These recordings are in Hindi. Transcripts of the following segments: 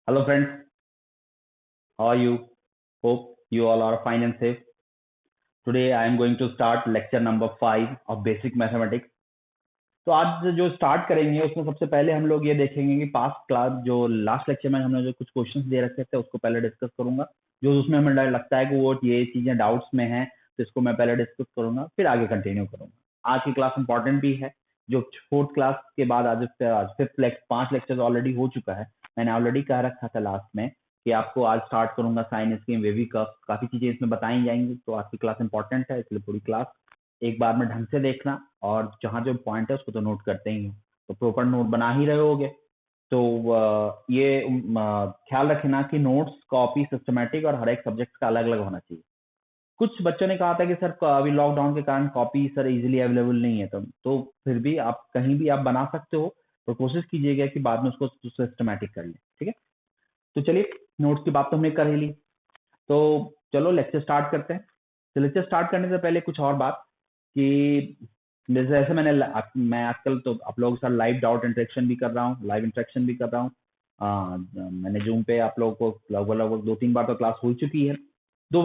Hello friends, how are you? Hope you all are fine and safe. Today I am going to start lecture number 5 of basic mathematics. तो आज जो स्टार्ट करेंगे उसमें सबसे पहले हम लोग ये देखेंगे कि पास्ट क्लास जो लास्ट लेक्चर में हमने जो कुछ क्वेश्चंस दे रखे थे उसको पहले डिस्कस करूंगा। जो उसमें हमें लगता है कि वो ये चीजें डाउट्स में हैं तो इसको मैं पहले डिस्कस करूंगा, फिर आगे कंटिन्यू करूंगा। आज की क्लास इंपॉर्टेंट भी है। जो फोर्थ क्लास के बाद आज फिफ्थ 5 लेक्चर ऑलरेडी हो चुका है। मैंने ऑलरेडी कह रखा था लास्ट में कि आपको आज स्टार्ट करूंगा साइन स्कीम, वेवी कर्व, काफी चीजें इसमें बताई जाएंगी। तो आज की क्लास इंपॉर्टेंट है, इसलिए पूरी क्लास एक बार में ढंग से देखना, और जहाँ जो पॉइंट है उसको तो नोट करते ही हो, तो प्रॉपर नोट बना ही रहे होगे। तो ये ख्याल रखना कि नोट्स कॉपी सिस्टमेटिक और हर एक सब्जेक्ट का अलग अलग होना चाहिए। कुछ बच्चों ने कहा था कि सर अभी लॉकडाउन के कारण कॉपी सर इजीली अवेलेबल नहीं है, तो फिर भी आप कहीं भी आप बना सकते हो, तो कोशिश कीजिएगा कि बाद में उसको सिस्टमेटिक कर लें। ठीक है, तो चलिए नोट्स की बात तो हमने कर ही ली, तो चलो लेक्चर स्टार्ट करते हैं। तो लेक्चर स्टार्ट करने से पहले कुछ और बात कि जैसे मैं आजकल तो आप लोगों के साथ लाइव डाउट इंटरेक्शन भी कर रहा हूँ, लाइव इंटरेक्शन भी कर रहा हूँ। मैंने जूम पे आप लोगों को लगभग 2-3 बार तो क्लास हो चुकी है। 2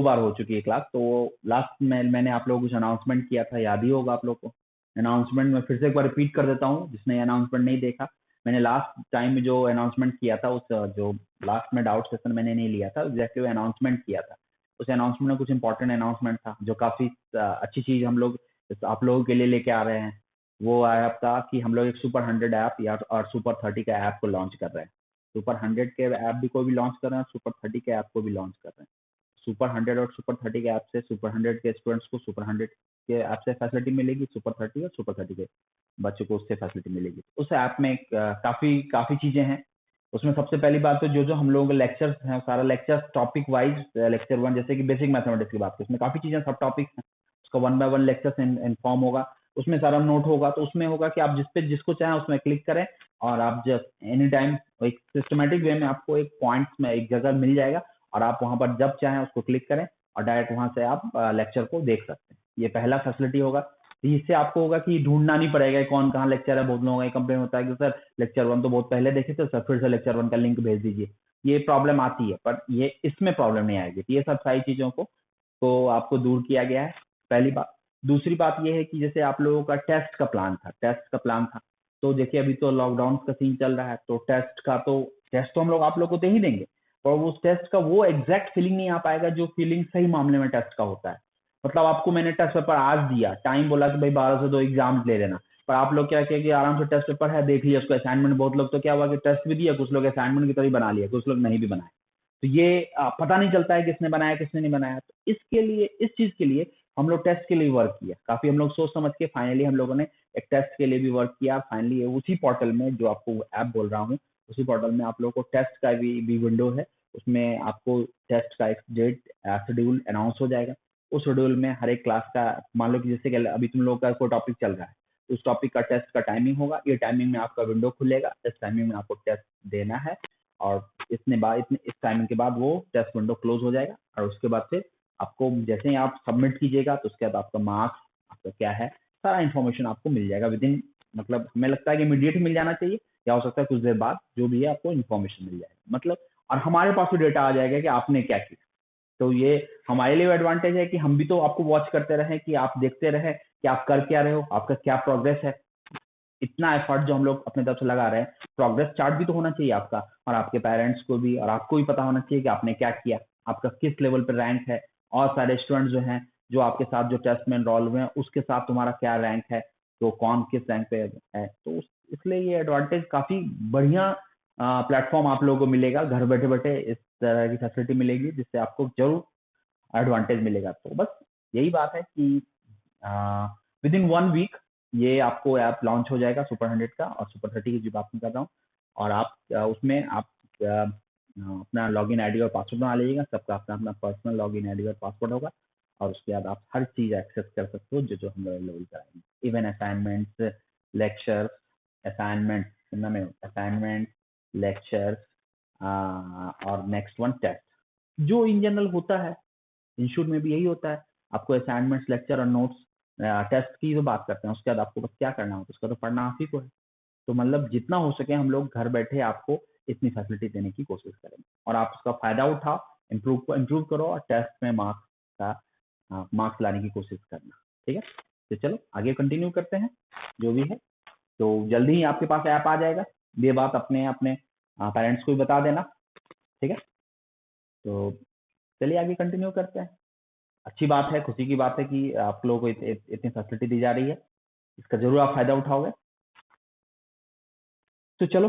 बार हो चुकी है क्लास। तो लास्ट में मैंने आप लोगों को कुछ अनाउंसमेंट किया था, याद ही होगा आप लोग को। अनाउंसमेंट में फिर से एक बार रिपीट कर देता हूँ, जिसने अनाउंसमेंट नहीं देखा। मैंने लास्ट टाइम में जो अनाउंसमेंट किया था, उस जो लास्ट में डाउट सेशन मैंने नहीं लिया था, एग्जैक्टली अनाउंसमेंट किया था। उस अनाउंसमेंट में कुछ इंपॉर्टेंट अनाउंसमेंट था, जो काफी अच्छी चीज हम लोग आप लोगों के लिए लेके आ रहे हैं। वो ऐप था कि हम लोग एक सुपर 100 ऐप या और सुपर 30 का ऐप को लॉन्च कर रहे हैं। सुपर 100 के ऐप भी को भी लॉन्च कर रहे हैं, सुपर 30 के ऐप को भी लॉन्च कर रहे हैं। सुपर 100 और सुपर 30 के ऐप से सुपर 100 के स्टूडेंट्स को सुपर 100 के ऐप से फैसिलिटी मिलेगी, सुपर 30 और सुपर 30 के बच्चों को उससे फैसिलिटी मिलेगी। उस ऐप में काफी काफी चीजें हैं। उसमें सबसे पहली बात तो जो हम लोगों के लेक्चर्स हैं, सारा लेक्चर टॉपिक वाइज, लेक्चर 1 जैसे कि बेसिक मैथमेटिक्स की बात करें, उसमें काफी चीजें सब टॉपिक्स हैं, उसका 1 बाय 1 लेक्चर इन्फॉर्म होगा। उसमें सारा नोट होगा, तो उसमें होगा कि आप जिसको चाहें उसमें क्लिक करें, और आप जस्ट एनी टाइम एक सिस्टमेटिक वे में आपको एक पॉइंट में एक जगह मिल जाएगा, और आप वहां पर जब चाहें उसको क्लिक करें और डायरेक्ट वहां से आप लेक्चर को देख सकते हैं। ये पहला फैसिलिटी होगा। तो इससे आपको होगा कि ढूंढना नहीं पड़ेगा कौन कहाँ लेक्चर है। बहुत लोगों का कंप्लेन होता है कि सर लेक्चर 1 तो बहुत पहले देखे थे सर, फिर से लेक्चर 1 का लिंक भेज दीजिए। ये प्रॉब्लम आती है, पर ये इसमें प्रॉब्लम नहीं आएगी। ये सब सारी चीजों को आपको दूर किया गया है, पहली बात। दूसरी बात ये है कि जैसे आप लोगों का टेस्ट का प्लान था, तो देखिए अभी तो लॉकडाउन का सीन चल रहा है, तो टेस्ट तो हम लोग आप लोग को दे ही देंगे, और उस टेस्ट का वो एग्जैक्ट फीलिंग नहीं आ पाएगा जो फीलिंग सही मामले में टेस्ट का होता है। मतलब आपको मैंने टेस्ट पेपर आज दिया, टाइम बोला कि भाई 12 से 2 एग्जाम ले लेना, पर आप लोग क्या किया कि आराम से टेस्ट पेपर है देख लिया, उसको असाइनमेंट, बहुत लोग तो क्या हुआ कि टेस्ट भी दिया, कुछ लोग असाइनमेंट की तरह बना लिया, कुछ लोग नहीं भी बनाए। तो ये पता नहीं चलता है किसने बनाया किसने नहीं बनाया। तो इसके लिए, इस चीज के लिए हम लोग टेस्ट के लिए वर्क किया, काफी हम लोग सोच समझ के फाइनली हम लोगों ने एक टेस्ट के लिए भी वर्क किया। फाइनली उसी पोर्टल में जो आपको ऐप बोल रहा हूँ, उसी पोर्टल में आप लोगों को टेस्ट का भी विंडो है। उसमें आपको टेस्ट का एक डेट शेड्यूल अनाउंस हो जाएगा। उस शेड्यूल में हर एक क्लास का, मान लो कि जैसे कि अभी तुम लोग का कोई टॉपिक चल रहा है, उस टॉपिक का टेस्ट का टाइमिंग होगा, ये टाइमिंग में आपका विंडो खुलेगा, इस टाइमिंग में आपको टेस्ट देना है, और इस टाइमिंग के बाद वो टेस्ट विंडो क्लोज हो जाएगा। और उसके बाद से आपको जैसे ही आप सबमिट कीजिएगा, तो उसके बाद आपका मार्क्स, आपका क्या है, सारा इन्फॉर्मेशन आपको मिल जाएगा विद इन, मतलब हमें लगता है कि इमीडिएट मिल जाना चाहिए, या हो सकता है कुछ देर बाद, जो भी है आपको इन्फॉर्मेशन मिल जाएगा मतलब। और हमारे पास भी डेटा आ जाएगा कि आपने क्या किया। तो ये हमारे लिए एडवांटेज है कि हम भी तो आपको वॉच करते रहे, कि आप देखते रहे कि आप कर क्या रहे हो, आपका क्या प्रोग्रेस है। इतना एफर्ट जो हम लोग अपने तरफ से लगा रहे हैं, प्रोग्रेस चार्ट भी तो होना चाहिए आपका, और आपके पेरेंट्स को भी, और आपको भी पता होना चाहिए कि आपने क्या किया, आपका किस लेवल पर रैंक है, और सारे स्टूडेंट जो हैं जो आपके साथ जो टेस्ट में एनरोल हुए हैं उसके साथ तुम्हारा क्या रैंक है, तो कौन किस रैंक पे है। तो इसलिए ये एडवांटेज, काफी बढ़िया प्लेटफॉर्म आप लोगों को मिलेगा, घर बैठे बैठे इस तरह की फैसिलिटी मिलेगी, जिससे आपको जरूर एडवांटेज मिलेगा। तो बस यही बात है कि विद इन 1 वीक ये आपको ऐप लॉन्च हो जाएगा, सुपर 100 का और सुपर 30 की जो बात मैं कर रहा हूँ। और आप उसमें आप अपना लॉगिन आईडी और पासवर्ड बना लीजिएगा, सबका अपना अपना पर्सनल लॉगिन आईडी और पासवर्ड होगा, और उसके बाद आप हर चीज एक्सेस कर सकते हो जो जो हम लोग अवेलेबल कराएंगे, even assignments, lectures, assignment, lectures, और नेक्स्ट वन टेस्ट, जो इन जनरल होता है इंस्टीट्यूट में भी यही होता है। आपको असाइनमेंट्स, लेक्चर और नोट्स, टेस्ट की जो बात करते हैं, उसके बाद आपको बस क्या करना होता है, उसका तो पढ़ना आप ही को है। तो मतलब जितना हो सके हम लोग घर बैठे आपको इतनी फैसिलिटी देने की कोशिश करेंगे और आप उसका फायदा उठाओ, इम्प्रूव करो और टेस्ट में मार्क्स लाने की कोशिश करना। ठीक है, तो चलो आगे कंटिन्यू करते हैं जो भी है। तो जल्दी ही आपके पास ऐप आ जाएगा, ये बात अपने अपने पेरेंट्स को भी बता देना। ठीक है, तो चलिए आगे कंटिन्यू करते हैं। अच्छी बात है, खुशी की बात है कि आप लोगों को इतनी फैसिलिटी दी जा रही है, इसका जरूर आप फायदा उठाओगे। तो चलो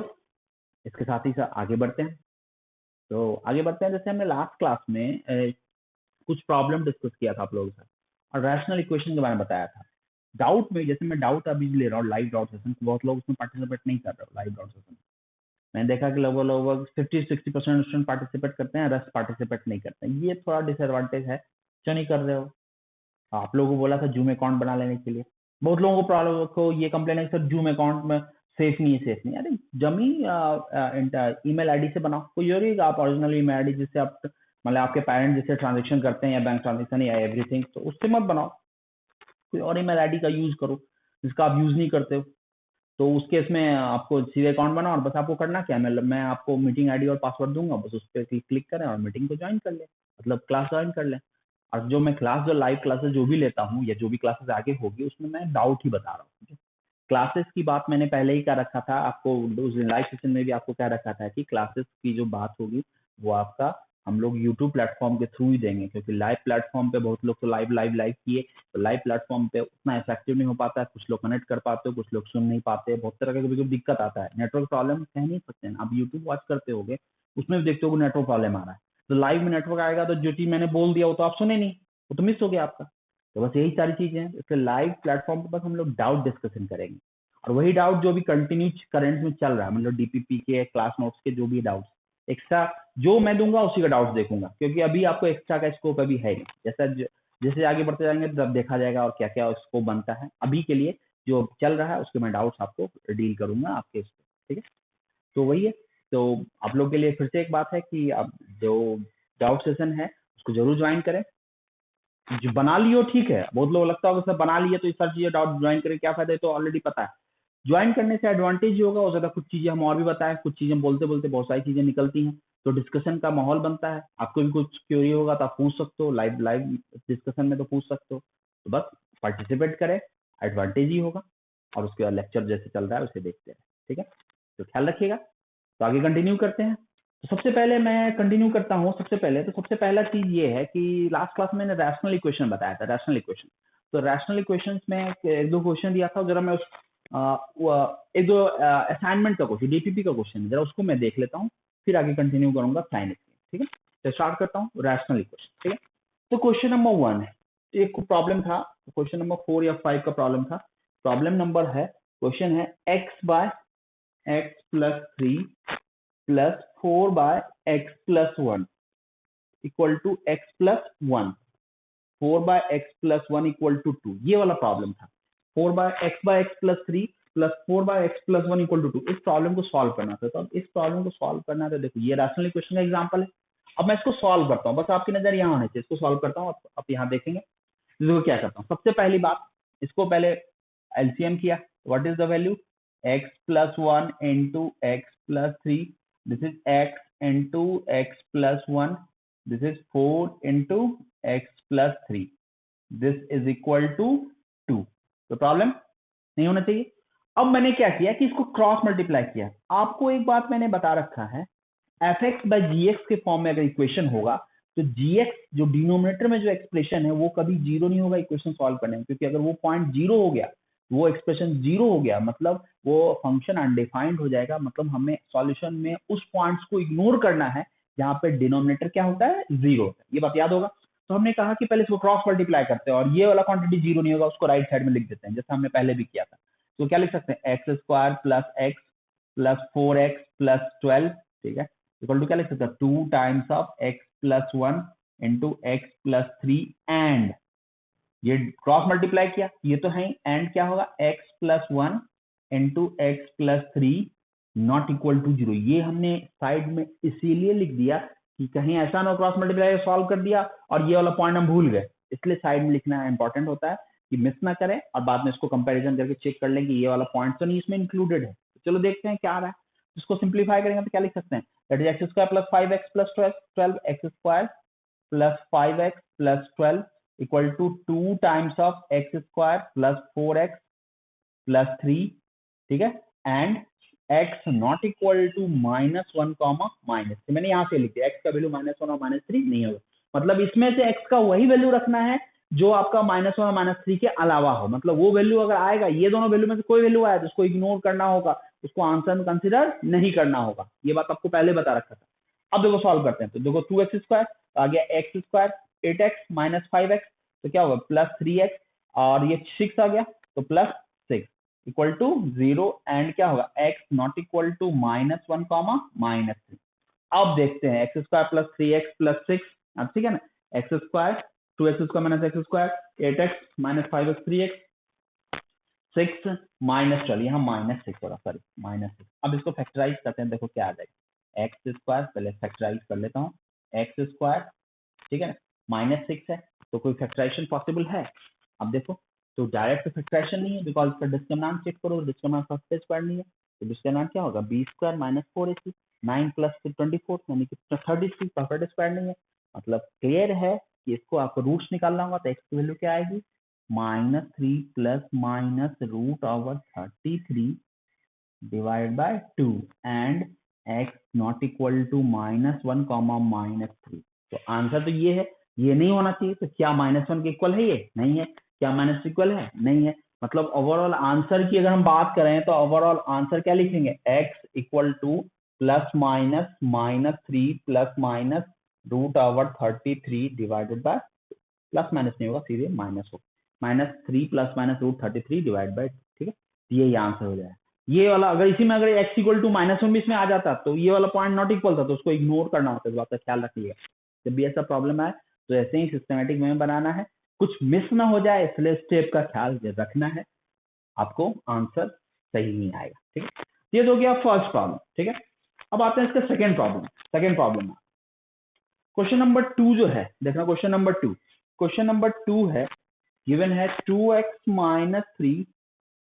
इसके साथ ही साथ आगे बढ़ते हैं। तो आगे बढ़ते हैं, जैसे हमने लास्ट क्लास में कुछ प्रॉब्लम डिस्कस किया था आप लोगों के साथ और रैशनल इक्वेशन के बारे में बताया था। डाउट में, जैसे मैं डाउट अभी ले रहा हूँ लाइव डाउट सेशन, बहुत लोग उसमें पार्टिसिपेट नहीं कर रहे हो लाइव डाउट सेशन। मैंने देखा कि लगभग 50-60% स्टूडेंट पार्टिसिपेट करते हैं, रेस्ट पार्टिसिपेट नहीं करते हैं। ये थोड़ा डिसएडवांटेज है, क्यों नहीं कर रहे हो। आप लोगों को बोला था जूम अकाउंट बना लेने के लिए, बहुत लोगों को प्रॉब्लम को ये कंप्लेन है कि सर जूम अकाउंट में सेफ नहीं है। अरे जमी ईमेल आईडी से बनाओ, कोई जरूरी है आप ओरिजिनल ईमेल आईडी जिससे आप मतलब आपके पेरेंट जिससे ट्रांजेक्शन करते हैं या बैंक ट्रांजेक्शन या एवरीथिंग, तो उससे मत बनाओ, कोई और ईमेल आईडी का यूज करो जिसका आप यूज नहीं करते हो। तो उस केस में आपको सीधे अकाउंट बनाओ और बस आपको करना क्या है, मैं आपको मीटिंग आईडी और पासवर्ड दूंगा, बस उस पर क्लिक करें और मीटिंग को ज्वाइन कर लें, मतलब क्लास ज्वाइन कर लें। और जो मैं क्लास, जो लाइव क्लासेस जो भी लेता हूँ या जो भी क्लासेस आगे होगी, उसमें मैं डाउट ही बता रहा हूँ। क्लासेस की बात मैंने पहले ही कह रखा था आपको, उस लाइव सेशन में भी आपको कह रखा था कि क्लासेस की जो बात होगी वो आपका हम लोग यूट्यूब प्लेटफॉर्म के थ्रू ही देंगे, क्योंकि लाइव प्लेटफॉर्म पे बहुत लोग तो लाइव किए, तो लाइव प्लेटफॉर्म पे उतना इफेक्टिव नहीं हो पाता है। कुछ लोग कनेक्ट कर पाते हो, कुछ लोग सुन नहीं पाते, बहुत तरह का कभी दिक्कत आता है, नेटवर्क प्रॉब्लम कह नहीं सकते हैं। आप यूट्यूब वॉच करते होगे, उसमें भी देखते हो नेटवर्क प्रॉब्लम आ रहा है, तो लाइव में नेटवर्क आएगा तो जो चीज मैंने बोल दिया वो तो आप सुने नहीं, वो तो मिस हो गया आपका। तो बस यही सारी चीजें हैं, इसलिए लाइव प्लेटफॉर्म पर बस हम लोग डाउट डिस्कशन करेंगे और वही डाउट जो भी कंटिन्यू करंट में चल रहा है, मतलब डीपीपी के क्लास नोट्स के जो भी डाउट्स एक्स्ट्रा जो मैं दूंगा उसी का डाउट्स देखूंगा, क्योंकि अभी आपको एक्स्ट्रा का स्कोप अभी है नहीं। जैसे आगे बढ़ते जाएंगे तब देखा जाएगा और क्या क्या स्कोप बनता है। अभी के लिए जो चल रहा है उसके मैं डाउट्स आपको डील करूंगा आपके इस पे। ठीक है, तो वही है। तो आप लोग के लिए फिर से एक बात है कि आप जो डाउट सेशन है उसको जरूर ज्वाइन करें। जो बना लियो ठीक है, बहुत लोग लगता होगा सर बना लिए तो इस सारी चीजें डाउट ज्वाइन करें क्या फायदा है, तो ऑलरेडी पता है। ज्वाइन करने से एडवांटेज ही होगा, हो सकता है कुछ चीजें हम और भी बताएं, कुछ चीजें बोलते बोलते बहुत सारी चीजें निकलती हैं, तो डिस्कशन का माहौल बनता है। आपको भी कुछ क्यूरी होगा तो आप पूछ सकते हो, लाइव लाइव डिस्कशन में तो पूछ सकते हो। तो बस पार्टिसिपेट करें, एडवांटेज ही होगा। और उसके बाद लेक्चर जैसे चल रहा है उसे देखते हैं। ठीक है, तो ख्याल रखिएगा। तो आगे कंटिन्यू करते हैं। तो सबसे पहले मैं कंटिन्यू करता हूँ। सबसे पहला चीज ये है कि लास्ट क्लास में मैंने रैशनल इक्वेशन बताया था, रैशनल इक्वेशन। तो रैशनल इक्वेशंस में एक दो क्वेश्चन दिया था, जरा मैं उस एक दो असाइनमेंट का क्वेश्चन, डीपीपी का क्वेश्चन, जरा उसको मैं देख लेता हूँ, फिर आगे कंटिन्यू करूंगा साइन। ठीक है, तो स्टार्ट करता हूँ रैशनल इक्वेशन। ठीक है, तो क्वेश्चन नंबर 1 है, एक प्रॉब्लम था, क्वेश्चन नंबर 4 या 5 का प्रॉब्लम था। प्रॉब्लम नंबर है, क्वेश्चन है x by x plus 3 plus 4 by x plus 1 equal to x plus 1, 4 by x plus 1 equal to 2, ये वाला प्रॉब्लम था। 4 by x plus 3 plus 4 by x plus 1 equal to 2, इस प्रॉब्लम को सॉल्व करना था। तो अब इस प्रॉब्लम को सॉल्व करना है, तो देखो ये रैशनल इक्वेशन का एग्जांपल है। अब मैं इसको सॉल्व करता हूँ, बस आपकी नजर यहाँ होनी चाहिए। इसको सॉल्व करता हूँ, आप यहाँ देखेंगे। तो क्या करता हूँ, सबसे पहली बात, इसको पहले एलसीएम किया, what is the value, x plus 1 into x plus 3, this is x into x plus 1, this is 4 into x plus 3, this is equal to 2। तो प्रॉब्लम नहीं होना चाहिए। अब मैंने क्या किया कि इसको क्रॉस मल्टीप्लाई किया। आपको एक बात मैंने बता रखा है, F x by ji x के फॉर्म में अगर इक्वेशन होगा तो जी एक्स जो डिनोमिनेटर में जो एक्सप्रेशन है वो कभी जीरो नहीं होगा इक्वेशन सॉल्व करने में, क्योंकि अगर वो पॉइंट जीरो हो गया, वो एक्सप्रेशन जीरो हो गया, मतलब वो फंक्शन अनडिफाइंड हो जाएगा। मतलब हमें सॉल्यूशन में उस पॉइंट्स को इग्नोर करना है जहां पे डिनोमिनेटर क्या होता है, जीरो होता है। ये बात याद होगा। तो हमने कहा कि पहले इसको क्रॉस मल्टीप्लाई करते हैं और ये वाला क्वांटिटी जीरो नहीं होगा, उसको राइट साइड में लिख देते हैं जैसा हमने पहले भी किया था। तो क्या लिख सकते हैं, x square plus x plus 4x plus 12, ठीक है, इक्वल टू क्या लिख सकते हैं, 2 times of x plus 1 into x plus 3 and ये क्रॉस मल्टीप्लाई किया, ये तो है, एंड क्या होगा, x plus 1 into x plus 3 not equal to 0। ये हमने साइड में इसीलिए लिख दिया कि कहीं ऐसा ना क्रॉस मल्टीप्लाई सॉल्व कर दिया और ये वाला पॉइंट हम भूल गए, इसलिए साइड में लिखना इंपॉर्टेंट होता है कि मिस ना करें और बाद में इसको कंपैरिजन करके चेक कर लें कि ये वाला पॉइंट तो नहीं इसमें इंक्लूडेड है। तो चलो देखते हैं क्या आ रहा है। इसको सिंप्लीफाई करेंगे तो क्या लिख सकते हैं, that is x square plus 5x plus 12 x square plus 5x plus 12 equal to 2 times of x square plus 4x plus 3, ठीक है, and x not equal to -1 comma -3। मैंने यहाँ से लिख दिया x का वैल्यू -1 और -3 नहीं होगा, मतलब इसमें से x का वही वैल्यू रखना है जो आपका -1 और -3 के अलावा हो, मतलब वो वैल्यू अगर आएगा, ये दोनों वैल्यू में से कोई वैल्यू आया तो उसको इग्नोर करना होगा, उसको आंसर में कंसिडर नहीं करना होगा। ये बात आपको पहले बता रखा था। अब देखो सॉल्व करते हैं, तो देखो 2x स्क्वायर आ गया, x square 8x minus 5x, तो क्या होगा प्लस 3x, और ये 6 आ गया तो प्लस 6 इक्वल टू 0, एंड क्या होगा x not equal to -1 comma -3। अब देखते हैं x square plus 3x plus 6, अब ठीक है ना, x square 2x square minus x square 8x minus 5x 3x 6 minus 12, यहाँ -6 होगा, सॉरी -6। अब इसको फैक्टराइज करते हैं, देखो क्या आ जाएगा, एक्स स्क्वायर, पहले फैक्टराइज कर लेता हूँ, एक्स स्क्वायर, ठीक है ना, -6 है, तो कोई फैक्टराइजेशन पॉसिबल है? अब देखो, तो डायरेक्ट फैक्टराइजेशन नहीं है, बिकॉज इसका डिस्क्रिमिनेंट चेक करो, डिस्क्रिमिनेंट फर्स्ट स्क्वायर नहीं है, तो डिस्क्रिमिनेंट क्या होगा, B square minus 4ac 9 plus 24 यानी कि 33, परफेक्ट स्क्वायर नहीं है, मतलब क्लियर है कि इसको आपको रूट्स निकालना होगा, तो एक्स की वैल्यू क्या आएगी, -3 plus minus root over 33 divide by 2, and x not equal to -1 comma -3। तो आंसर तो ये है, ये नहीं होना चाहिए, तो क्या -1 के इक्वल है, ये नहीं है, क्या माइनस इक्वल है, नहीं है, मतलब ओवरऑल आंसर की अगर हम बात करें तो ओवरऑल आंसर क्या लिखेंगे, x इक्वल टू plus minus -3 plus minus root over 33 divided by, plus minus नहीं होगा, सीधे माइनस होगा, -3 plus minus root 33 divide by, ठीक है, ये आंसर हो जाएगा। ये वाला अगर इसी में अगर x इक्वल टू -1 भी इसमें आ जाता तो ये वाला पॉइंट नॉट इक्वल था, तो उसको इग्नोर करना होता है, इस बात का ख्याल रखिएगा। जब भी ऐसा प्रॉब्लम आए तो ऐसे ही सिस्टमेटिक में बनाना है, कुछ मिस ना हो जाए, इसलिए स्टेप का ख्याल रखना है, आपको आंसर सही नहीं आएगा, ठीक है। ये तो हो गया फर्स्ट प्रॉब्लम, ठीक है। अब आते हैं इसका second problem. Second problem question number 2 जो है, देखना क्वेश्चन नंबर 2 है, गिवन है 2x माइनस 3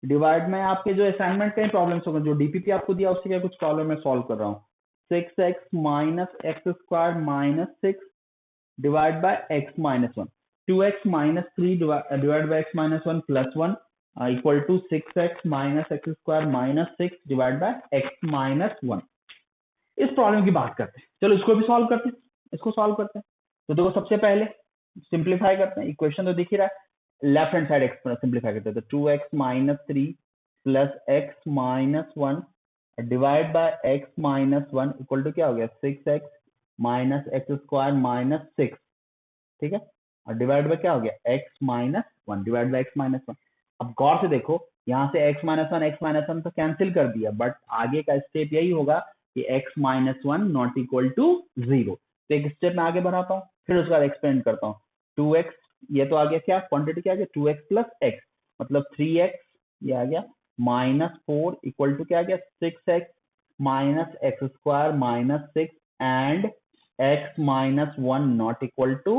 डिवाइड में, आपके जो असाइनमेंट के प्रॉब्लम्स होंगे, जो डीपीपी आपको दिया उससे क्या कुछ प्रॉब्लम मैं सॉल्व कर रहा हूँ, 6x minus x square minus 6 divide by x minus 1, 2x minus 3 divide by x minus 1 plus 1 equal to 6x minus x square minus 6 divide by x minus 1। इस प्रॉब्लम की बात करते हैं, चलो इसको भी सॉल्व करते हैं, इसको सॉल्व करते हैं। तो देखो सबसे पहले सिंप्लीफाई करते हैं, इक्वेशन तो दिख ही रहा है, लेफ्ट हैंड साइड सिंप्लीफाई करते हैं, तो 2x minus 3 plus x minus 1 divide by x minus 1 equal to क्या हो गया, 6x minus x square minus 6, ठीक है, और डिवाइड बाय क्या हो गया, x minus 1 divide by x minus 1। अब गौर से देखो, यहाँ से x माइनस 1 तो कैंसिल कर दिया, बट आगे का स्टेप यही होगा कि x minus 1 not equal to 0। तो एक स्टेप में आगे बढ़ाता हूँ, फिर उसके बाद एक्सपेंड करता हूँ, 2x, ये तो आ गया क्या, क्वांटिटी क्या आ गया, 2x प्लस x, मतलब 3x, ये आ गया -4 इक्वल टू क्या आ गया, 6x minus x square minus 6 and x minus 1 not equal to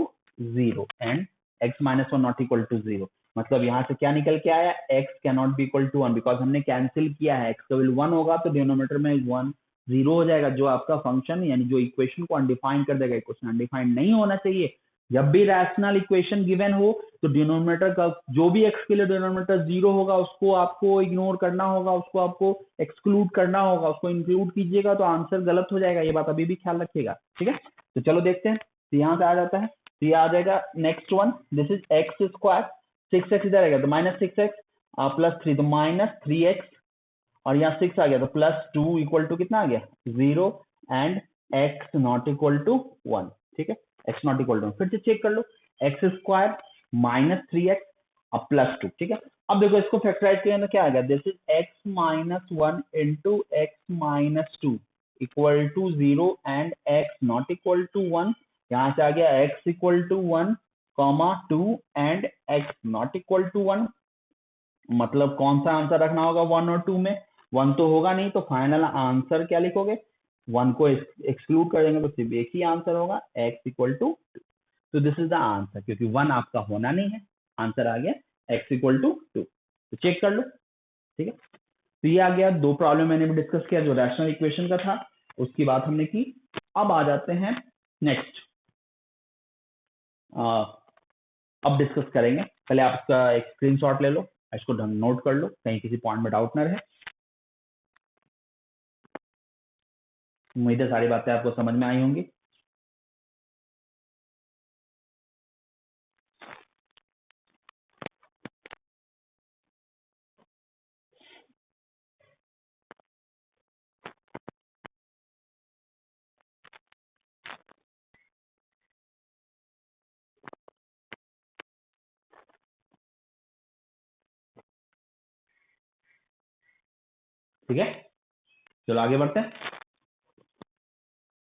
0, and x minus 1 not equal to 0, मतलब यहाँ से क्या निकल के आया, x can not be equal to 1, because हमने कैंसिल किया है, x का वैल्यू 1 होगा तो डिनोमिनेटर में 1 0 हो जाएगा, जो आपका फंक्शन यानी जो इक्वेशन को अनडिफाइंड कर देगा। इक्वेशन अनडिफाइंड नहीं होना चाहिए, जब भी रैशनल इक्वेशन गिवन हो तो डिनोमिनेटर का जो भी x के लिए डिनोमिनेटर 0 होगा उसको आपको इग्नोर करना होगा, उसको आपको एक्सक्लूड करना होगा, उसको इंक्लूड कीजिएगा तो आंसर गलत हो जाएगा, ये बात अभी भी ख्याल रखिएगा, ठीक है। तो चलो देखते हैं, तो यहाँ से आ जाता है, तो ये आ जाएगा next one, this is x square, 6x इधर आएगा तो माइनस 6x प्लस 3 तो माइनस 3x, और यहाँ 6 आ गया तो प्लस 2 इक्वल टू कितना आ गया 0, and x not equal to 1, ठीक है, x नॉट इक्वल टू 1। फिर से चेक कर लो, एक्स स्क्वायर माइनस 3x अब प्लस 2, ठीक है। अब देखो इसको फैक्टराइज करें तो क्या आ गया, this is x minus 1 into x minus 2 equal to 0 and x not equal to 1, यहाँ से आ गया x equal to 1 comma 2 and x not equal to 1, मतलब कौन सा आंसर रखना होगा 1 और 2 में, 1 तो होगा नहीं, तो फाइनल आंसर क्या लिखोगे, 1 को एक्सक्लूड कर देंगे तो सिर्फ एक ही आंसर होगा, x इक्वल टू 2। तो दिस इज द आंसर, क्योंकि 1 आपका होना नहीं है, आंसर आ गया x इक्वल टू 2। तो चेक कर लो, ठीक है। तो ये आ गया, दो प्रॉब्लम मैंने भी डिस्कस किया, जो रैशनल इक्वेशन का था उसकी बात हमने की। अब आ जाते हैं नेक्स्ट, अब डिस्कस करेंगे। पहले आप इसका एक स्क्रीनशॉट ले लो, इसको नोट कर लो, कहीं किसी पॉइंट में डाउट ना रहे। उम्मीद है सारी बातें आपको समझ में आई होंगी। ठीक है, चलो आगे बढ़ते हैं,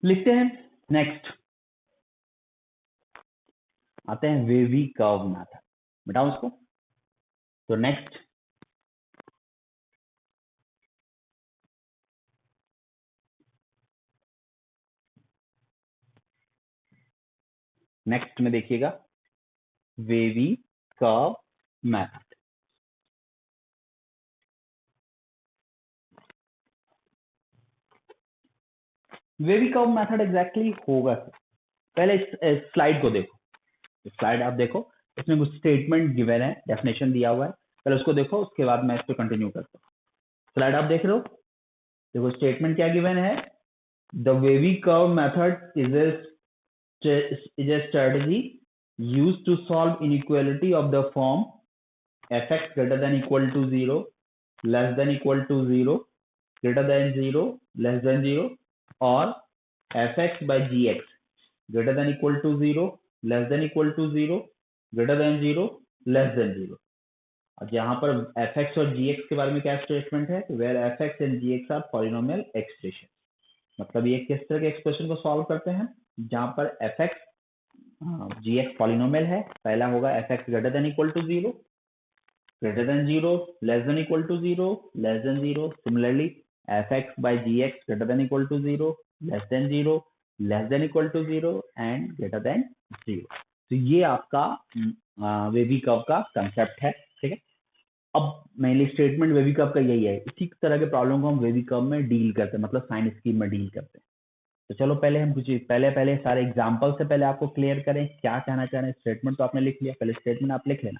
लिखते हैं। नेक्स्ट आते हैं वेवी कर्व मेथड, बताओ उसको। तो नेक्स्ट में देखिएगा, wavy curve method. Wavy curve method exactly होगा, पहले इस स्लाइड को देखो, स्लाइड आप देखो, इसमें कुछ स्टेटमेंट गिवन है, डेफिनेशन दिया हुआ है, पहले उसको देखो, उसके बाद मैं इस पर कंटिन्यू करता हूँ। स्लाइड आप देख रहे हो, देखो स्टेटमेंट क्या गिवन है। The wavy curve method is a strategy used to solve inequality of the form fx greater than equal to 0, less than equal to 0, greater than 0, less than 0, or fx by gx greater than equal to 0, less than equal to 0, greater than 0, less than 0। और यहाँ पर fx और gx के बारे में क्या स्टेटमेंट है, where fx and gx are polynomial expression। मतलब ये किस तरह के एक्सप्रेशन को सॉल्व करते हैं, जहां पर fx gx पॉलिनोमियल है। पहला होगा fx greater than equal to 0, greater than 0, less than equal to 0, less than 0। Similarly, fx by gx greater than equal to 0, less than 0, less than equal to 0 and greater than 0। तो ये आपका वेवी कर्व का कंसेप्ट है। ठीक है, अब मेनली स्टेटमेंट वेवी कर्व का यही है, इसी तरह के प्रॉब्लम को हम वेवी कर्व में डील करते हैं, मतलब साइन स्कीम में डील करते हैं। तो चलो पहले हम कुछ पहले सारे एग्जांपल से पहले आपको क्लियर करें क्या कहना चाह रहे हैं। स्टेटमेंट तो आपने लिख लिया, पहले स्टेटमेंट आप लिख लेना,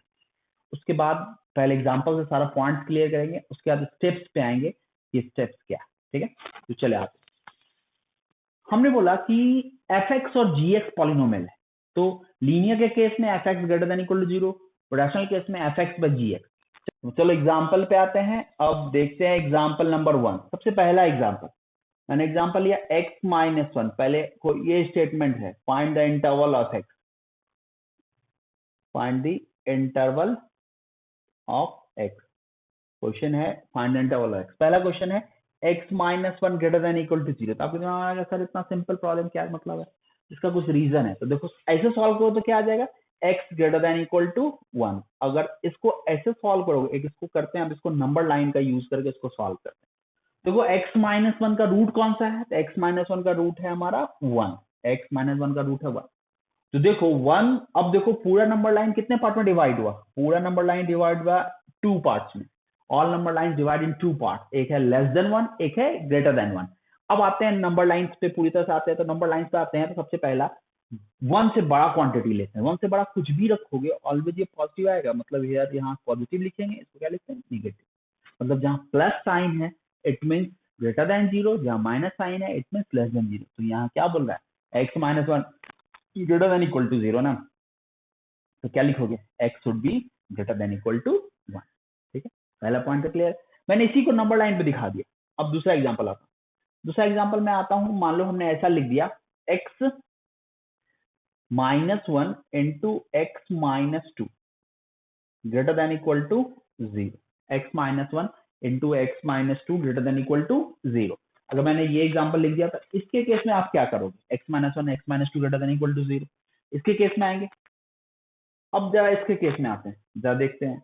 उसके बाद पहले एग्जांपल से सारा पॉइंट क्लियर करेंगे, उसके बाद स्टेप्स पे आएंगे कि स्टेप्स क्या। ठीक है, तो चले आप, हमने बोला कि fx और gx पॉलिनोमियल है, तो लीनियर के केस में fx greater than equal to 0, rational case में fx by gx। चलो एग्जांपल पे आते हैं, अब देखते हैं एग्जांपल नंबर 1। सबसे पहला एग्जांपल मैंने एग्जांपल लिया x माइनस 1, पहले ये स्टेटमेंट है, find the interval of x, find the interval of x। Question है find the interval of x, पहला क्वेश्चन है x minus 1 greater than equal to 0। तो आपको दिमाग में आएगा सर इतना सिंपल प्रॉब्लम क्या मतलब है, इसका कुछ रीजन है। तो देखो ऐसे सॉल्व करो तो क्या आ जाएगा, x greater than equal to 1। अगर इसको ऐसे सॉल्व करोगे, एक इसको करते हैं, अब इसको नंबर लाइन का यूज करके इसको सॉल्व करते हैं। देखो x माइनस 1 का रूट कौन सा है, तो x माइनस 1 का रूट है हमारा 1, x माइनस 1 का रूट है 1। तो देखो 1, अब देखो पूरा नंबर लाइन कितने पार्ट में डिवाइड हुआ, पूरा नंबर लाइन डिवाइड हुआ 2 पार्ट्स में। All number line divide in 2 part, एक है लेस देन 1, एक है ग्रेटर देन 1। अब आते हैं नंबर लाइंस पे, पूरी तरह से आते हैं। तो नंबर लाइंस पे आते हैं, तो सबसे पहला 1 से बड़ा क्वांटिटी लेते हैं। 1 से बड़ा कुछ भी रखोगे ऑलवेज ये पॉजिटिव आएगा, मतलब यार यहाँ पॉजिटिव लिखेंगे, इसको क्या लिखते हैं, निगेटिव। मतलब जहाँ प्लस साइन है इट मीन्स ग्रेटर देन 0, जहाँ माइनस साइन है इट मीन्स लेस देन 0। तो यहाँ क्या बोल रहा है, x minus 1 greater than equal to 0 ना, तो क्या लिखोगे, x should be greater than equal to 1। ठीक है, पहला पॉइंट तो क्लियर, मैंने इसी को नंबर लाइन पे दिखा दिया। अब दूसरा एग्जांपल आता हूँ, दूसरा एग्जांपल में आता हूँ। मान लो हमने ऐसा लिख दिया, x minus 1 into x minus 2 greater than equal to 0, x minus 1 into x minus 2 greater than equal to 0। अगर मैंने ये एग्जांपल लिख दिया, तो इसके केस में आप क्या करोगे, x minus 1 x minus 2 greater than equal to 0, इसके केस में आएंगे। अब जरा इसके केस में आते हैं, जरा देखते हैं।